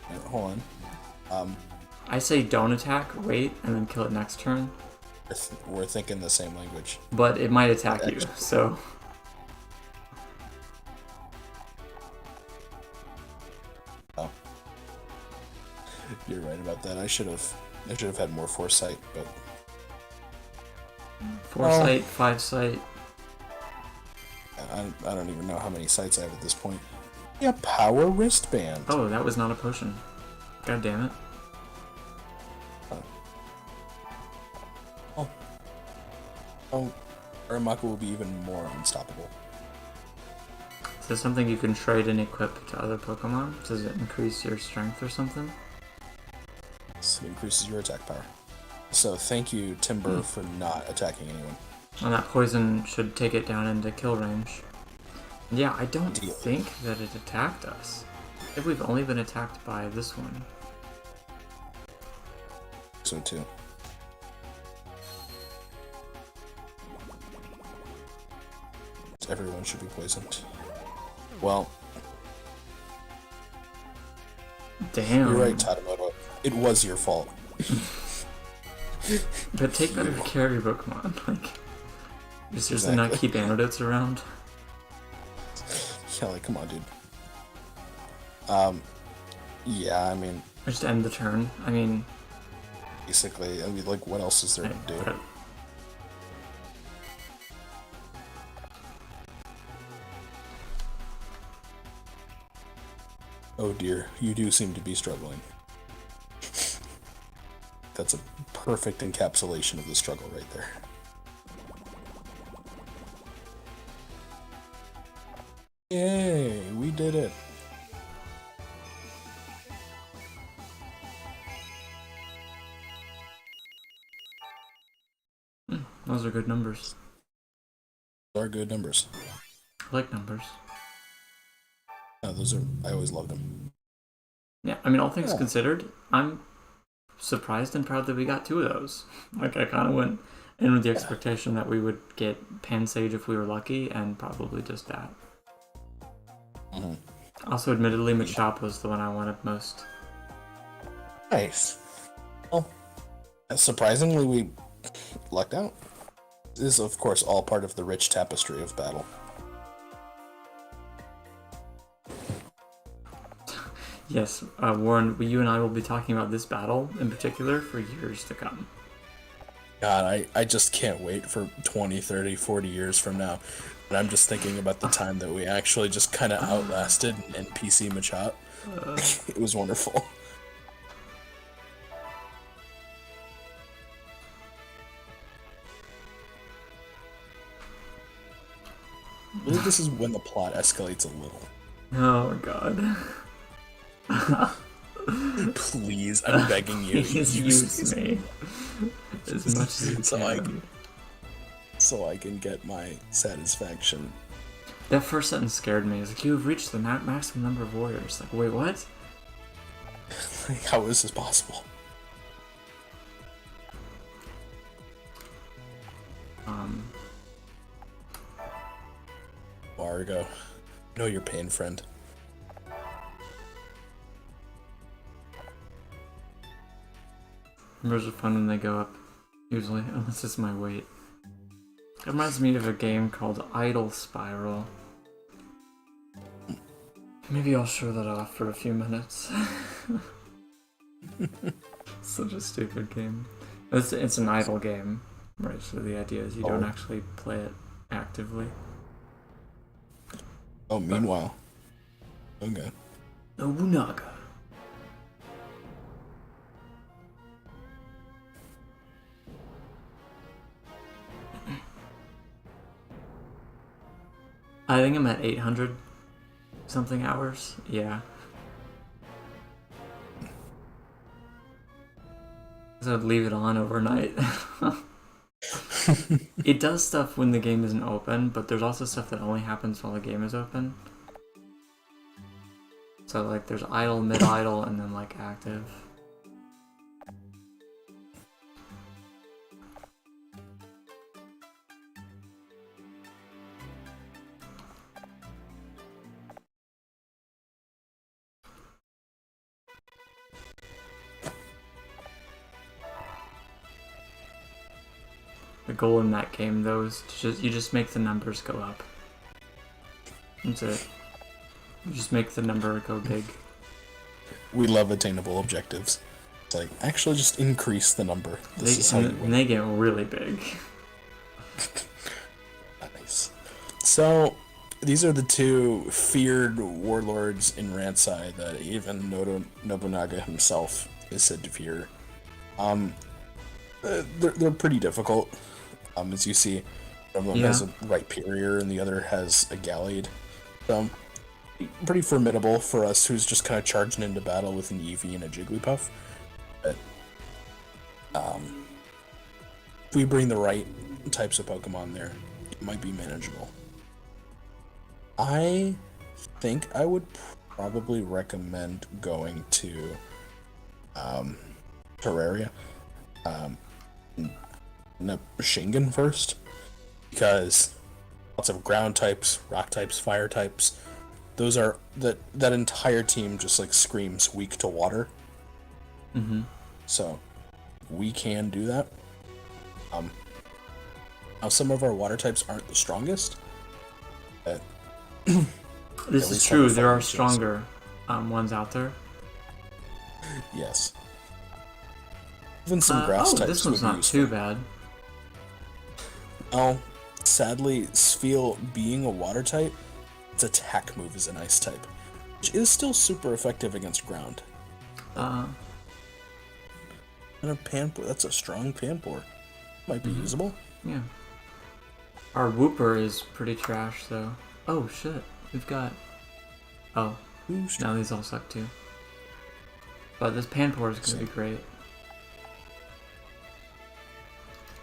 Yeah, hold on. I say don't attack, wait, and then kill it next turn. We're thinking the same language. But it might attack you, so... Oh. You're right about that. I should have had more foresight, but... Foresight, 5 sight. I don't even know how many sights I have at this point. Yeah, power wristband. Oh, that was not a potion. God damn it. Oh, Darumaka will be even more unstoppable. Is this something you can trade and equip to other Pokemon? Does it increase your strength or something? So it increases your attack power. So thank you, Timber, for not attacking anyone. And that poison should take it down into kill range. Yeah, I don't think that it attacked us. I think we've only been attacked by this one. So too. Everyone should be poisoned. Well, damn. You're right, Tadamoto. It was your fault. But take better care of your Pokemon. Like, just seriously not keep antidotes around. Yeah, like, come on, dude. Yeah, I mean... Or just end the turn. I mean... Basically, I mean, like, what else is there to do? Oh dear, you do seem to be struggling. That's a perfect encapsulation of the struggle right there. Yay, we did it. Those are good numbers. Those are good numbers. I like numbers. Those are, I always loved them. Yeah, I mean, all things Yeah. considered, I'm surprised and proud that we got 2 of those. Like, I kind of went in with the expectation that we would get Pansage if we were lucky, and probably just that. Mm-hmm. Also, admittedly, Machop was the one I wanted most. Nice. Well, surprisingly, we lucked out. This is, of course, all part of the rich tapestry of battle. Yes, Warren, you and I will be talking about this battle in particular for years to come. God, I just can't wait for 20, 30, 40 years from now. And I'm just thinking about the time that we actually just kind of outlasted NPC Machop. It was wonderful. I believe this is when the plot escalates a little. Oh, God. Please, I'm begging you. Please use me as much as you can. So I can get my satisfaction. That first sentence scared me. It's like, you have reached the maximum number of warriors. Like, wait, what? Like, how is this possible? Margo, know your pain, friend. Numbers are fun when they go up, usually, unless it's my weight. It reminds me of a game called Idle Spiral. Maybe I'll show that off for a few minutes. Such a stupid game. It's an idle game, right? So the idea is you don't actually play it actively. Oh, meanwhile. Okay. Nobunaga. I think I'm at 800 something hours. Yeah. So I'd leave it on overnight. It does stuff when the game isn't open, but there's also stuff that only happens while the game is open. So like there's idle, mid-idle, and then like active. The goal in that game, though, is to you just make the numbers go up. That's it. You just make the number go big. We love attainable objectives. It's like, actually just increase the number. This is how you win. And they get really big. Nice. So, these are the 2 feared warlords in Ransai that even Nobunaga himself is said to fear. They're pretty difficult. As you see, one of them has a Rhyperior and the other has a Gallade. So, pretty formidable for us who's just kind of charging into battle with an Eevee and a Jigglypuff. But, if we bring the right types of Pokemon there, it might be manageable. I think I would probably recommend going to Terraria. Shingen first, because lots of ground types, rock types, fire types. Those are that entire team just like screams weak to water. Mm-hmm. So we can do that. Now some of our water types aren't the strongest. But this is true. There are stronger ones out there. Yes. Even some grass types. This one's not too bad. Oh, sadly, Spheal being a water type, its attack move is an ice type. which is still super effective against ground. Uh, And a Panpour, that's a strong Panpour. Might be usable. yeah. Our Wooper is pretty trash, though. Oh, shit. We've got... Oh. Now these all suck, too. But this Panpour is going to be great.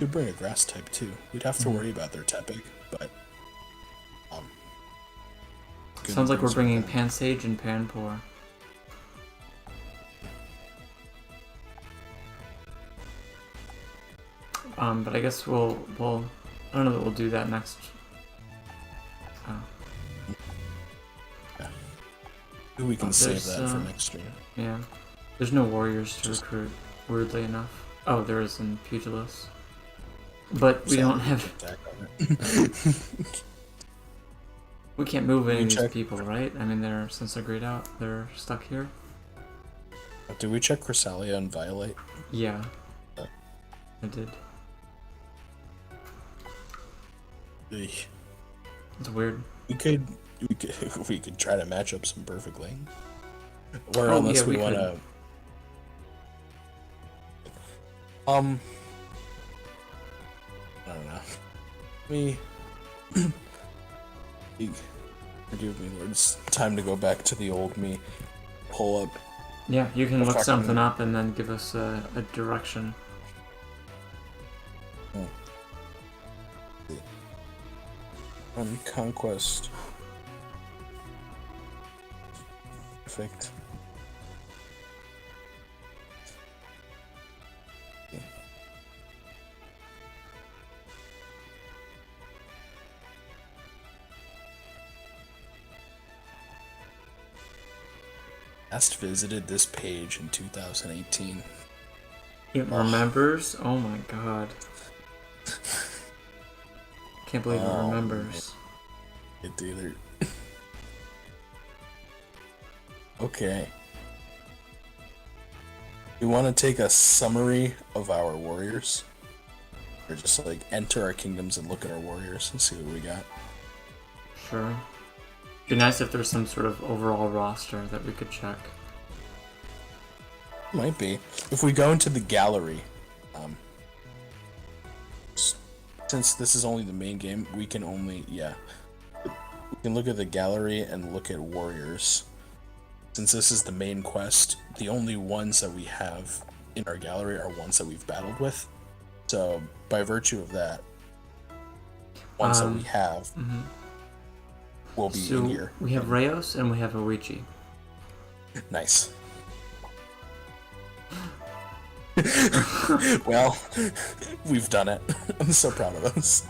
You'd bring a grass type, too. We'd have to worry about their Tepig, but... Sounds like we're bringing Pansage and Panpour. But I guess we'll I don't know that we'll do that next. We can save that for next year. Yeah. There's no warriors to recruit, weirdly enough. Oh, there is in Pugilist. But we don't have... We can't move any of these people, right? I mean, since they're grayed out, they're stuck here. Did we check Cresselia and Violate? Yeah. I did. It's weird. We could try to match up some perfectly. Or unless we want to... I don't know. Forgive me, Lord. It's time to go back to the old me. Pull up. Yeah, you can look something up and then give us a direction. On Conquest. Perfect. Last visited this page in 2018. It remembers? Oh my god. Can't believe it remembers. It either. Okay. We want to take a summary of our warriors. Or just like enter our kingdoms and look at our warriors and see what we got. Sure. Be nice if there's some sort of overall roster that we could check. Might be. If we go into the gallery, since this is only the main game, we can only, we can look at the gallery and look at warriors. Since this is the main quest, the only ones that we have in our gallery are ones that we've battled with. So, by virtue of that, ones that we have will be in here. We have Rayos and we have Oichi. Nice. Well, we've done it. I'm so proud of us.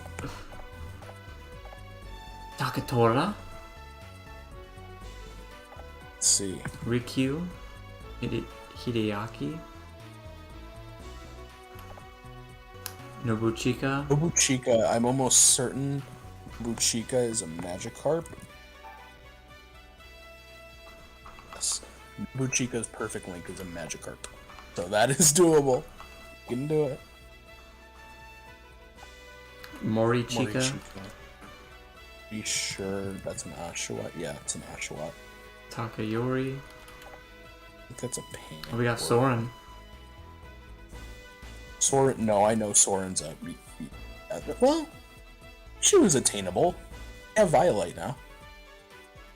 Takatora. Let's see. Rikyu. Hideaki. Nobuchika. Nobuchika, I'm almost certain Nobuchika is a Magikarp. Yes. Nobuchika's perfect link is a Magikarp. So that is doable. You can do it. Morichika. Be sure that's an Oshawott? Yeah, it's an Oshawott. Takayori. I think that's a Pan. Oh, we got Soren. Soren, no, I know Soren's a... Well, she was attainable. I have Violet now.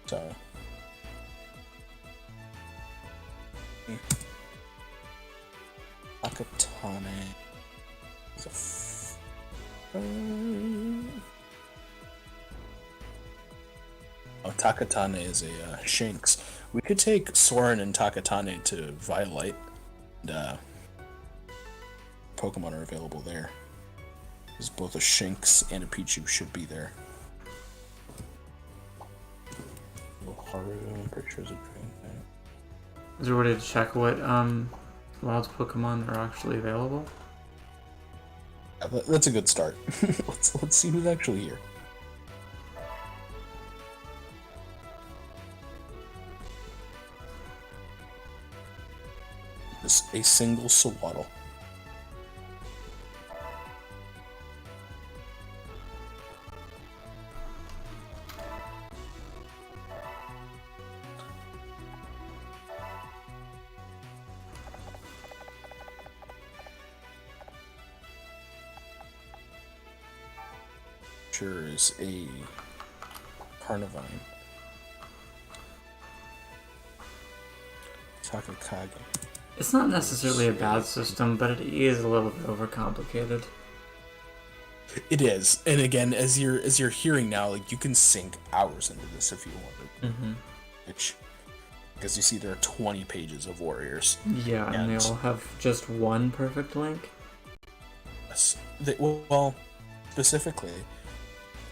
So... Takatane. Takatane is a Shinx. We could take Soren and Takatane to Violet. And, Pokemon are available there. There's both a Shinx and a Pichu should be there. Haru, I'm pretty sure is a drain type. Is there a way to check what wild Pokemon are actually available? Yeah, that's a good start. let's see who's actually here. Just a single Sawaddle. creatures a Carnivine. Takakage. It's not necessarily a bad system, but it is a little bit overcomplicated. It is, and again, as you're hearing now, like, you can sink hours into this if you wanted. Mm-hmm. Which, because you see there are 20 pages of warriors. Yeah, and they all have just one perfect link. Yes, well, specifically,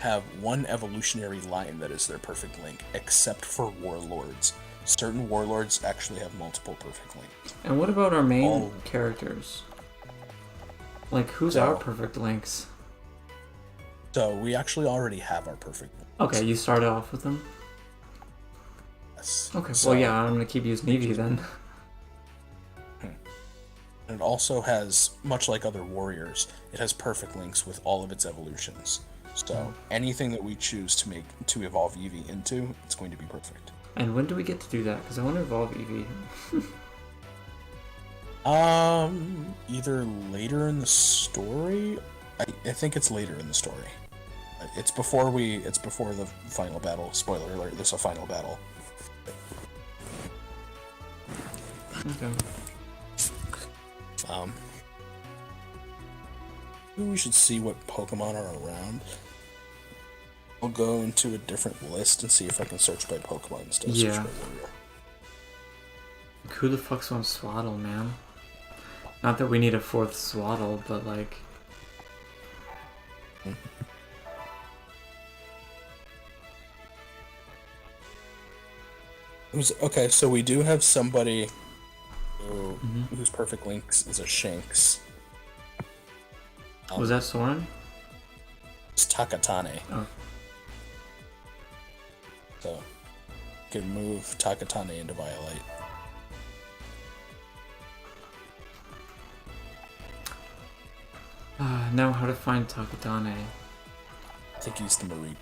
have one evolutionary line that is their perfect link, except for warlords. Certain warlords actually have multiple perfect links. And what about our main characters? Like, who's our perfect links? So we actually already have our perfect links. Okay, you started off with them? Yes. Okay, so, well, yeah, I'm gonna keep using Eevee then. And it also has, much like other warriors, it has perfect links with all of its evolutions. So anything that we choose to evolve Eevee into, it's going to be perfect. And when do we get to do that? Because I want to evolve Eevee. Either later in the story. I think it's later in the story. It's before the final battle. Spoiler alert, there's a final battle. Okay. Maybe we should see what Pokemon are around. I'll go into a different list and see if I can search by Pokemon instead of search by warrior. Who the fuck's on Swaddle, man? Not that we need a fourth Swaddle, but like... Okay, so we do have somebody whose perfect links is a Shanks. Was that Soren? It's Takatane. Oh. So, you can move Takatane into Violet. Now how to find Takatane. I think he's the Mareep.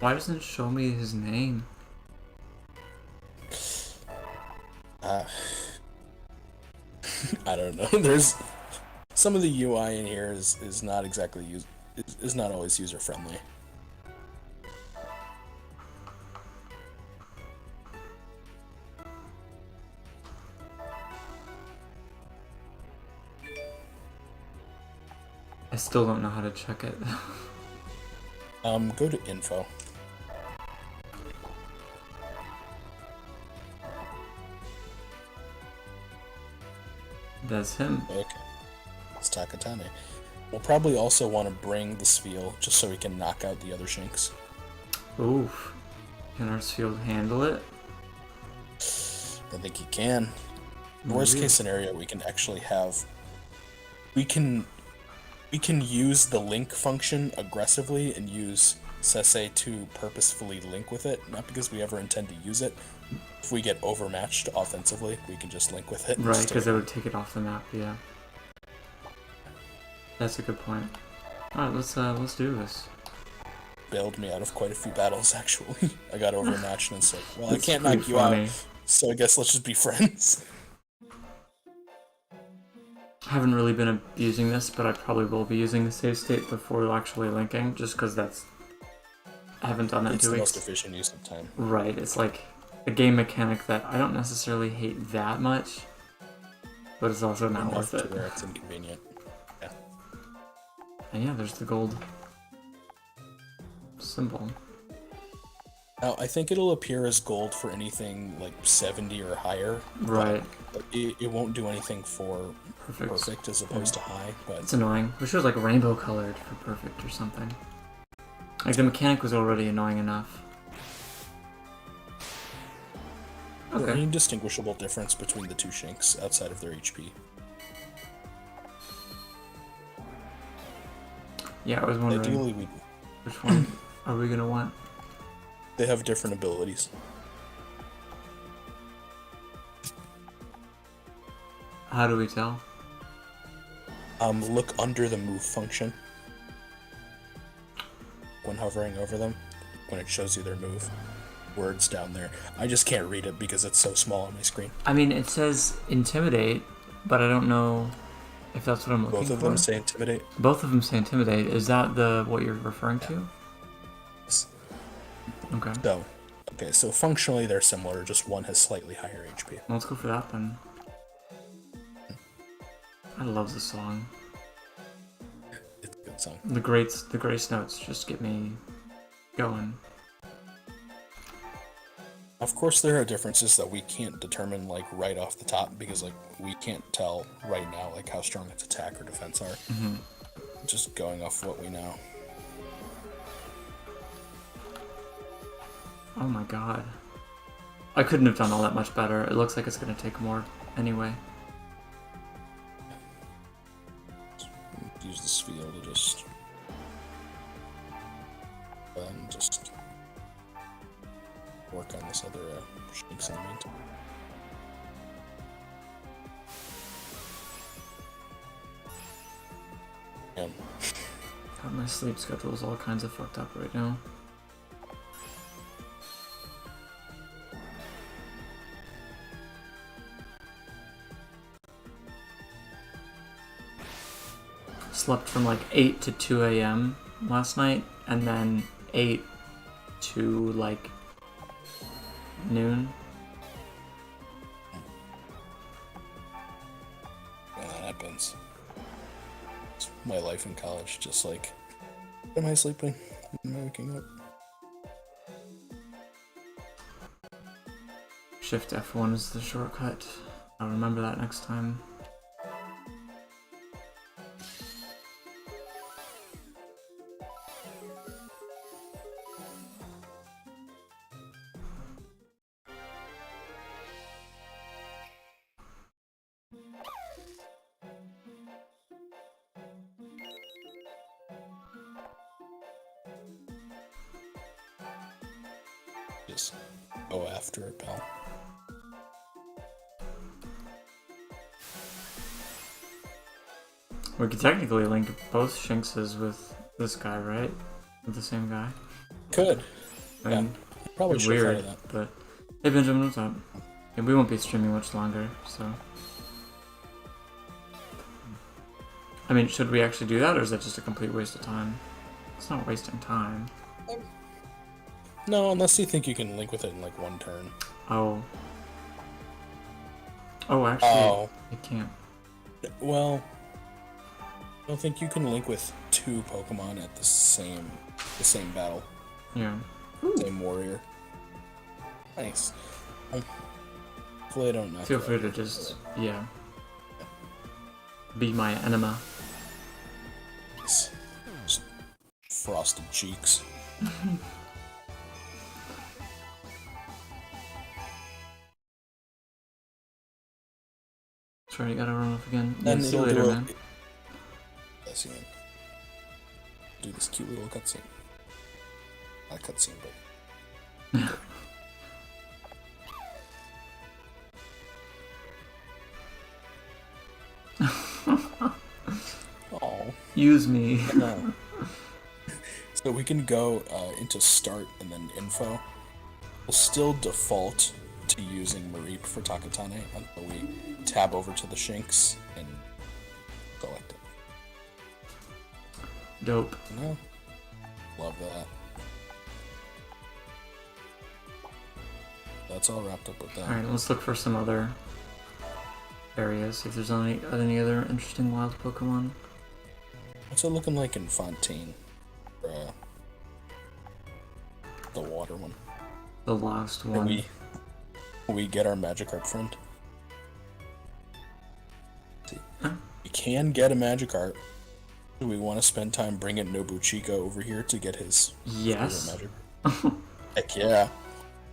Why doesn't it show me his name? I don't know. There's some of the UI in here is not exactly is not always user friendly. I still don't know how to check it. Go to info. That's him. Okay. It's Takatane. We'll probably also want to bring the Spheal just so we can knock out the other Shanks. Oof. Can our field handle it? I think he can. Worst case scenario, we can actually have... We can use the link function aggressively and use Sese to purposefully link with it, not because we ever intend to use it. If we get overmatched offensively, we can just link with it. Right, because it would take it off the map, yeah. That's a good point. Alright, let's do this. Bailed me out of quite a few battles, actually. I got overmatched and it's like, well, I It's can't pretty knock you funny. out, so I guess let's just be friends. I haven't really been abusing this, but I probably will be using the save state before actually linking, just because that's... I haven't done that in It's 2 the weeks. most efficient use of time. Right, it's like a game mechanic that I don't necessarily hate that much, but it's also not Enough worth it. to where it's inconvenient. Yeah. And yeah, there's the gold symbol. Now, I think it'll appear as gold for anything like 70 or higher. Right. But it won't do anything for perfect as opposed to high. But It's annoying. Wish it was like rainbow colored for perfect or something. Like the mechanic was already annoying enough. okay. Okay. Any distinguishable difference between the two Shanks outside of their HP? Yeah, I was wondering Ideally, which one are we gonna want? they have different abilities. How do we tell? Look under the move function when hovering over them, when it shows you their move. Words down there. I just can't read it because it's so small on my screen. I mean, it says intimidate, but I don't know. if that's what I'm looking for. Both of them say Intimidate? Both of them say Intimidate. Is that what you're referring to? Yes. Okay. So functionally they're similar, just one has slightly higher HP. Well, let's go for that then. I love this song. It's a good song. The grace notes just get me going. Of course, there are differences that we can't determine like right off the top because like we can't tell right now like how strong its attack or defense are. Mm-hmm. Just going off what we know. Oh my god. I couldn't have done all that much better. It looks like it's gonna take more anyway. Use the sphere to just work on this other Shinx in the meantime. Yeah. God, my sleep schedule is all kinds of fucked up right now. Slept from like 8 to 2 a.m. last night, and then 8 to like noon. When that happens, it's my life in college. Just like, am I sleeping? Am I waking up? Shift F1 is the shortcut. I'll remember that next time. Just go after it, pal. We could technically link both Shinxes with this guy, right? With the same guy. Could. I mean, yeah. Probably should weird, have that. but hey Benjamin, what's up? Yeah, we won't be streaming much longer, so. I mean, should we actually do that, or is that just a complete waste of time? It's not wasting time. No, unless you think you can link with it in like one turn. Oh. Oh, actually, I can't. Well, I don't think you can link with two Pokemon at the same battle. Yeah. Same warrior. Nice. Hopefully I don't knock Feel you free out. to just, yeah. Be my enema. Nice. Just frosted cheeks. Sorry, you gotta run off again. Yeah, And see you it'll later, do man. That's it. Do this cute little cutscene. Not a cutscene, but. Oh. Use me. No. So we can go into start and then info. We'll still default to using Mareep for Takatane until we tab over to the Shinx and select it. Dope. No. Love that. That's all wrapped up with that. Alright, let's look for some other areas, see if there's any other interesting wild Pokemon. What's it looking like in Fontaine? The water one. The last Can one. we get our Magikarp friend? See. Huh? We can get a Magikarp. Do we want to spend time bringing Nobuchika over here to get his Yes. favorite Magikarp? Heck yeah.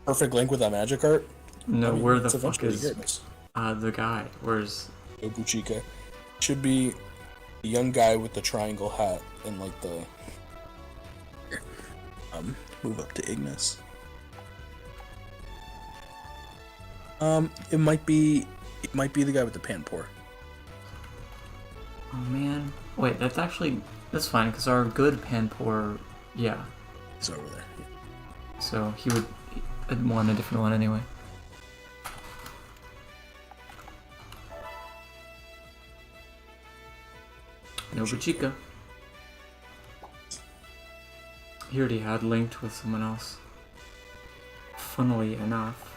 Perfect link with that Magikarp. No, I mean, where the it's fuck eventually is good. the guy? Where's Nobuchika? Should be the young guy with the triangle hat and like the move up to Ignis. It might be the guy with the Panpour. Oh man. Wait, that's fine, because our good Panpour, yeah. He's over there. So he would want a different one anyway. Nobuchika. He already had linked with someone else. Funnily enough.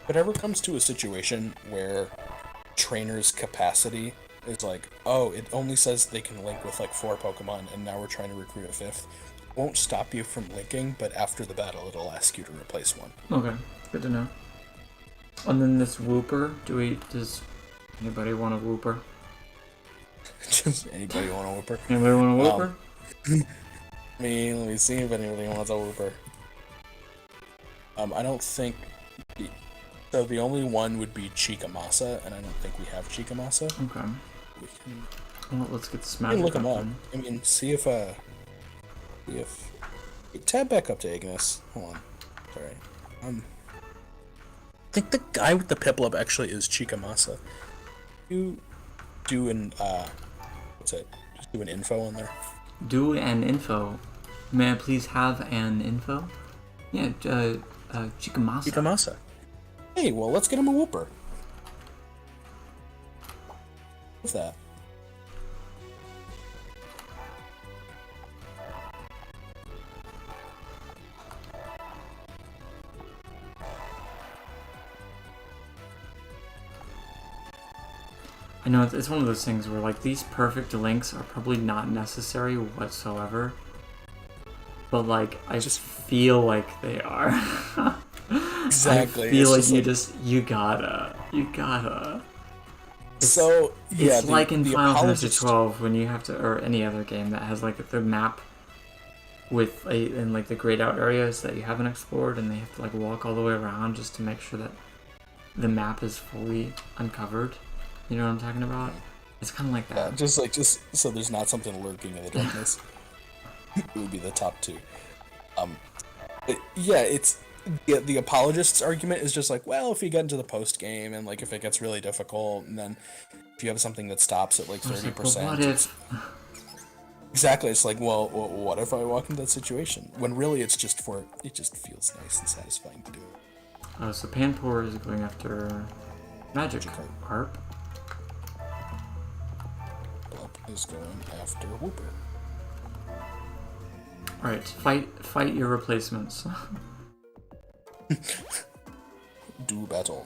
If it ever comes to a situation where trainer's capacity is like, oh, it only says they can link with like 4 Pokemon, and now we're trying to recruit a 5th, it won't stop you from linking, but after the battle, it'll ask you to replace one. Okay, good to know. And then this Wooper, does anybody want a Wooper? Just anybody want a Wooper? Anybody want a Wooper? Let me see if anybody wants a Wooper. I don't think... So the only one would be Chikamasa, and I don't think we have Chikamasa. Okay. Well, let's get this You magic can look him up. then. I mean, see if tab back up to Ignis. Hold on. Sorry. I think the guy with the Piplup actually is Chikamasa. You do an what's it? Just do an info on there. Do an info. May I please have an info? Yeah, Chikamasa. Chikamasa. Hey, well, let's get him a Wooper. What's that? I know it's one of those things where like these perfect links are probably not necessary whatsoever, but like I just feel like they are. Exactly. I feel like you gotta. So yeah, it's like in Final Fantasy 12 when you have to, or any other game that has like the map with in like the grayed out areas that you haven't explored, and they have to like walk all the way around just to make sure that the map is fully uncovered. You know what I'm talking about? It's kind of like that. Yeah, just so there's not something lurking in the darkness. It would be the top 2. Yeah, it's the apologist's argument is just like, well, if you get into the post game and like if it gets really difficult, and then if you have something that stops at like 30%. Well, what if? Exactly, it's like, well, what if I walk into that situation? When really it just feels nice and satisfying to do. So Panpour is going after Magikarp. Is going after Wooper. Alright, fight your replacements. Do battle.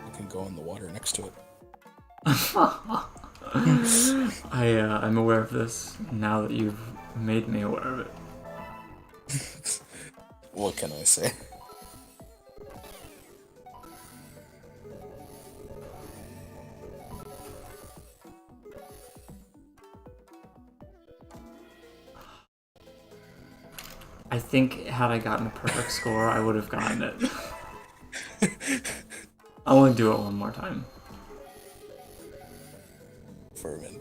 You can go in the water next to it. I'm aware of this now that you've made me aware of it. What can I say? I think had I gotten a perfect score, I would have gotten it. I want to do it one more time. Furman.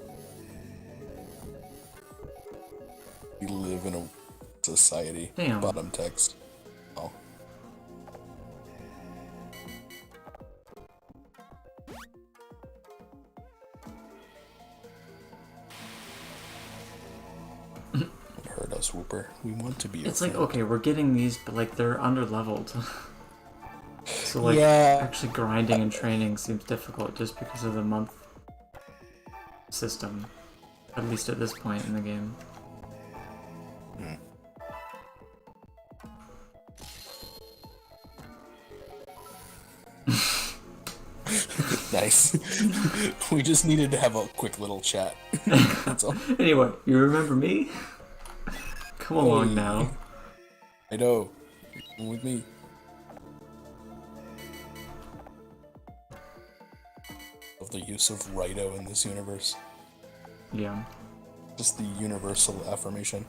We live in a society. Damn. Bottom text. Oh. Hurt us, Wooper. We want to be. It's like, okay, we're getting these, but like they're under-leveled. So like actually grinding and training seems difficult just because of the month system. At least at this point in the game. Nice. We just needed to have a quick little chat. That's all. Anyway, you remember me? Come along now. I know. Come with me. Of the use of Rhino in this universe. Yeah. Just the universal affirmation.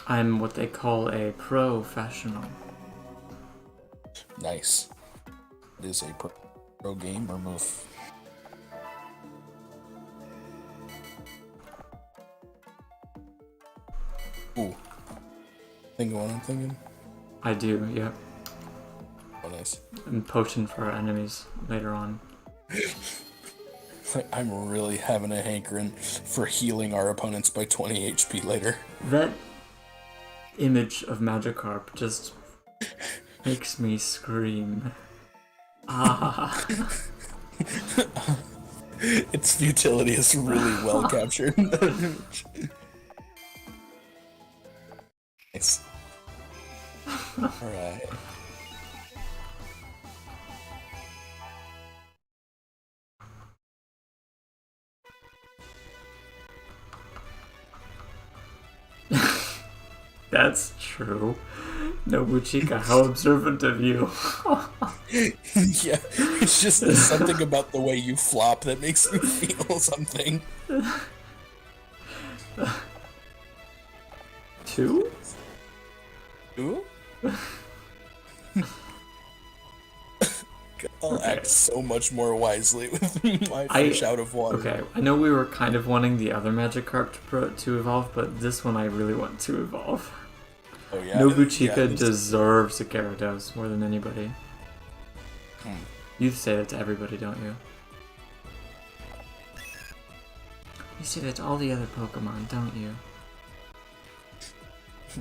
I'm what they call a professional. Nice. It is a pro game or move. Ooh. Think of what I'm thinking? I do, yeah. nice. And potion for our enemies later on. Like, I'm really having a hankering for healing our opponents by 20 HP later. That image of Magikarp just makes me scream. Ah. Its futility is really well captured in that image. Nice. Alright. That's true. Nobuchika, how observant of you. Yeah, it's just there's something about the way you flop that makes me feel something. 2? Ooh? I'll act so much more wisely with my fish out of water. Okay, I know we were kind of wanting the other Magikarp to evolve, but this one I really want to evolve. Oh, yeah? Nobuchika deserves a Gyarados more than anybody. You say that to everybody, don't you? You say that to all the other Pokemon, don't you?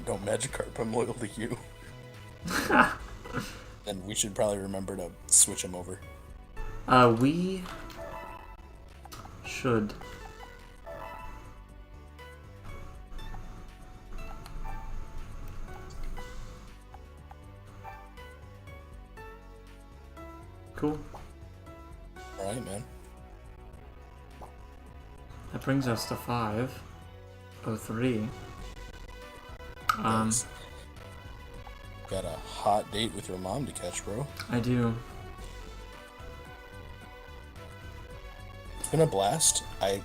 No, Magikarp, I'm loyal to you. And we should probably remember to switch him over. We should. Cool. Alright, man. That brings us to 503. Thanks. Got a hot date with your mom to catch, bro. I do. It's been a blast. I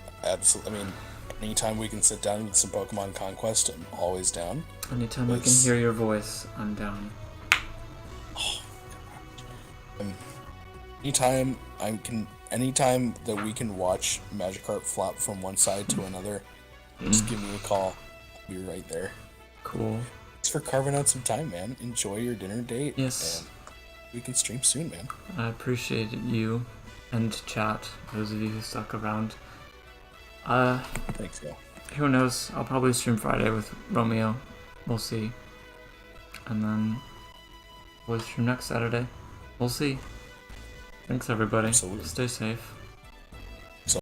mean, anytime we can sit down with some Pokemon Conquest, I'm always down. Anytime I can hear your voice, I'm down. Anytime that we can watch Magikarp flop from one side to another, just give me a call. I'll be right there. Cool. Thanks for carving out some time, man. Enjoy your dinner date. Yes. And we can stream soon, man. I appreciate you and chat, those of you who stuck around. Thanks, Will. Who knows? I'll probably stream Friday with Romeo. We'll see. And then we'll stream next Saturday. We'll see. Thanks, everybody. Absolutely. Stay safe.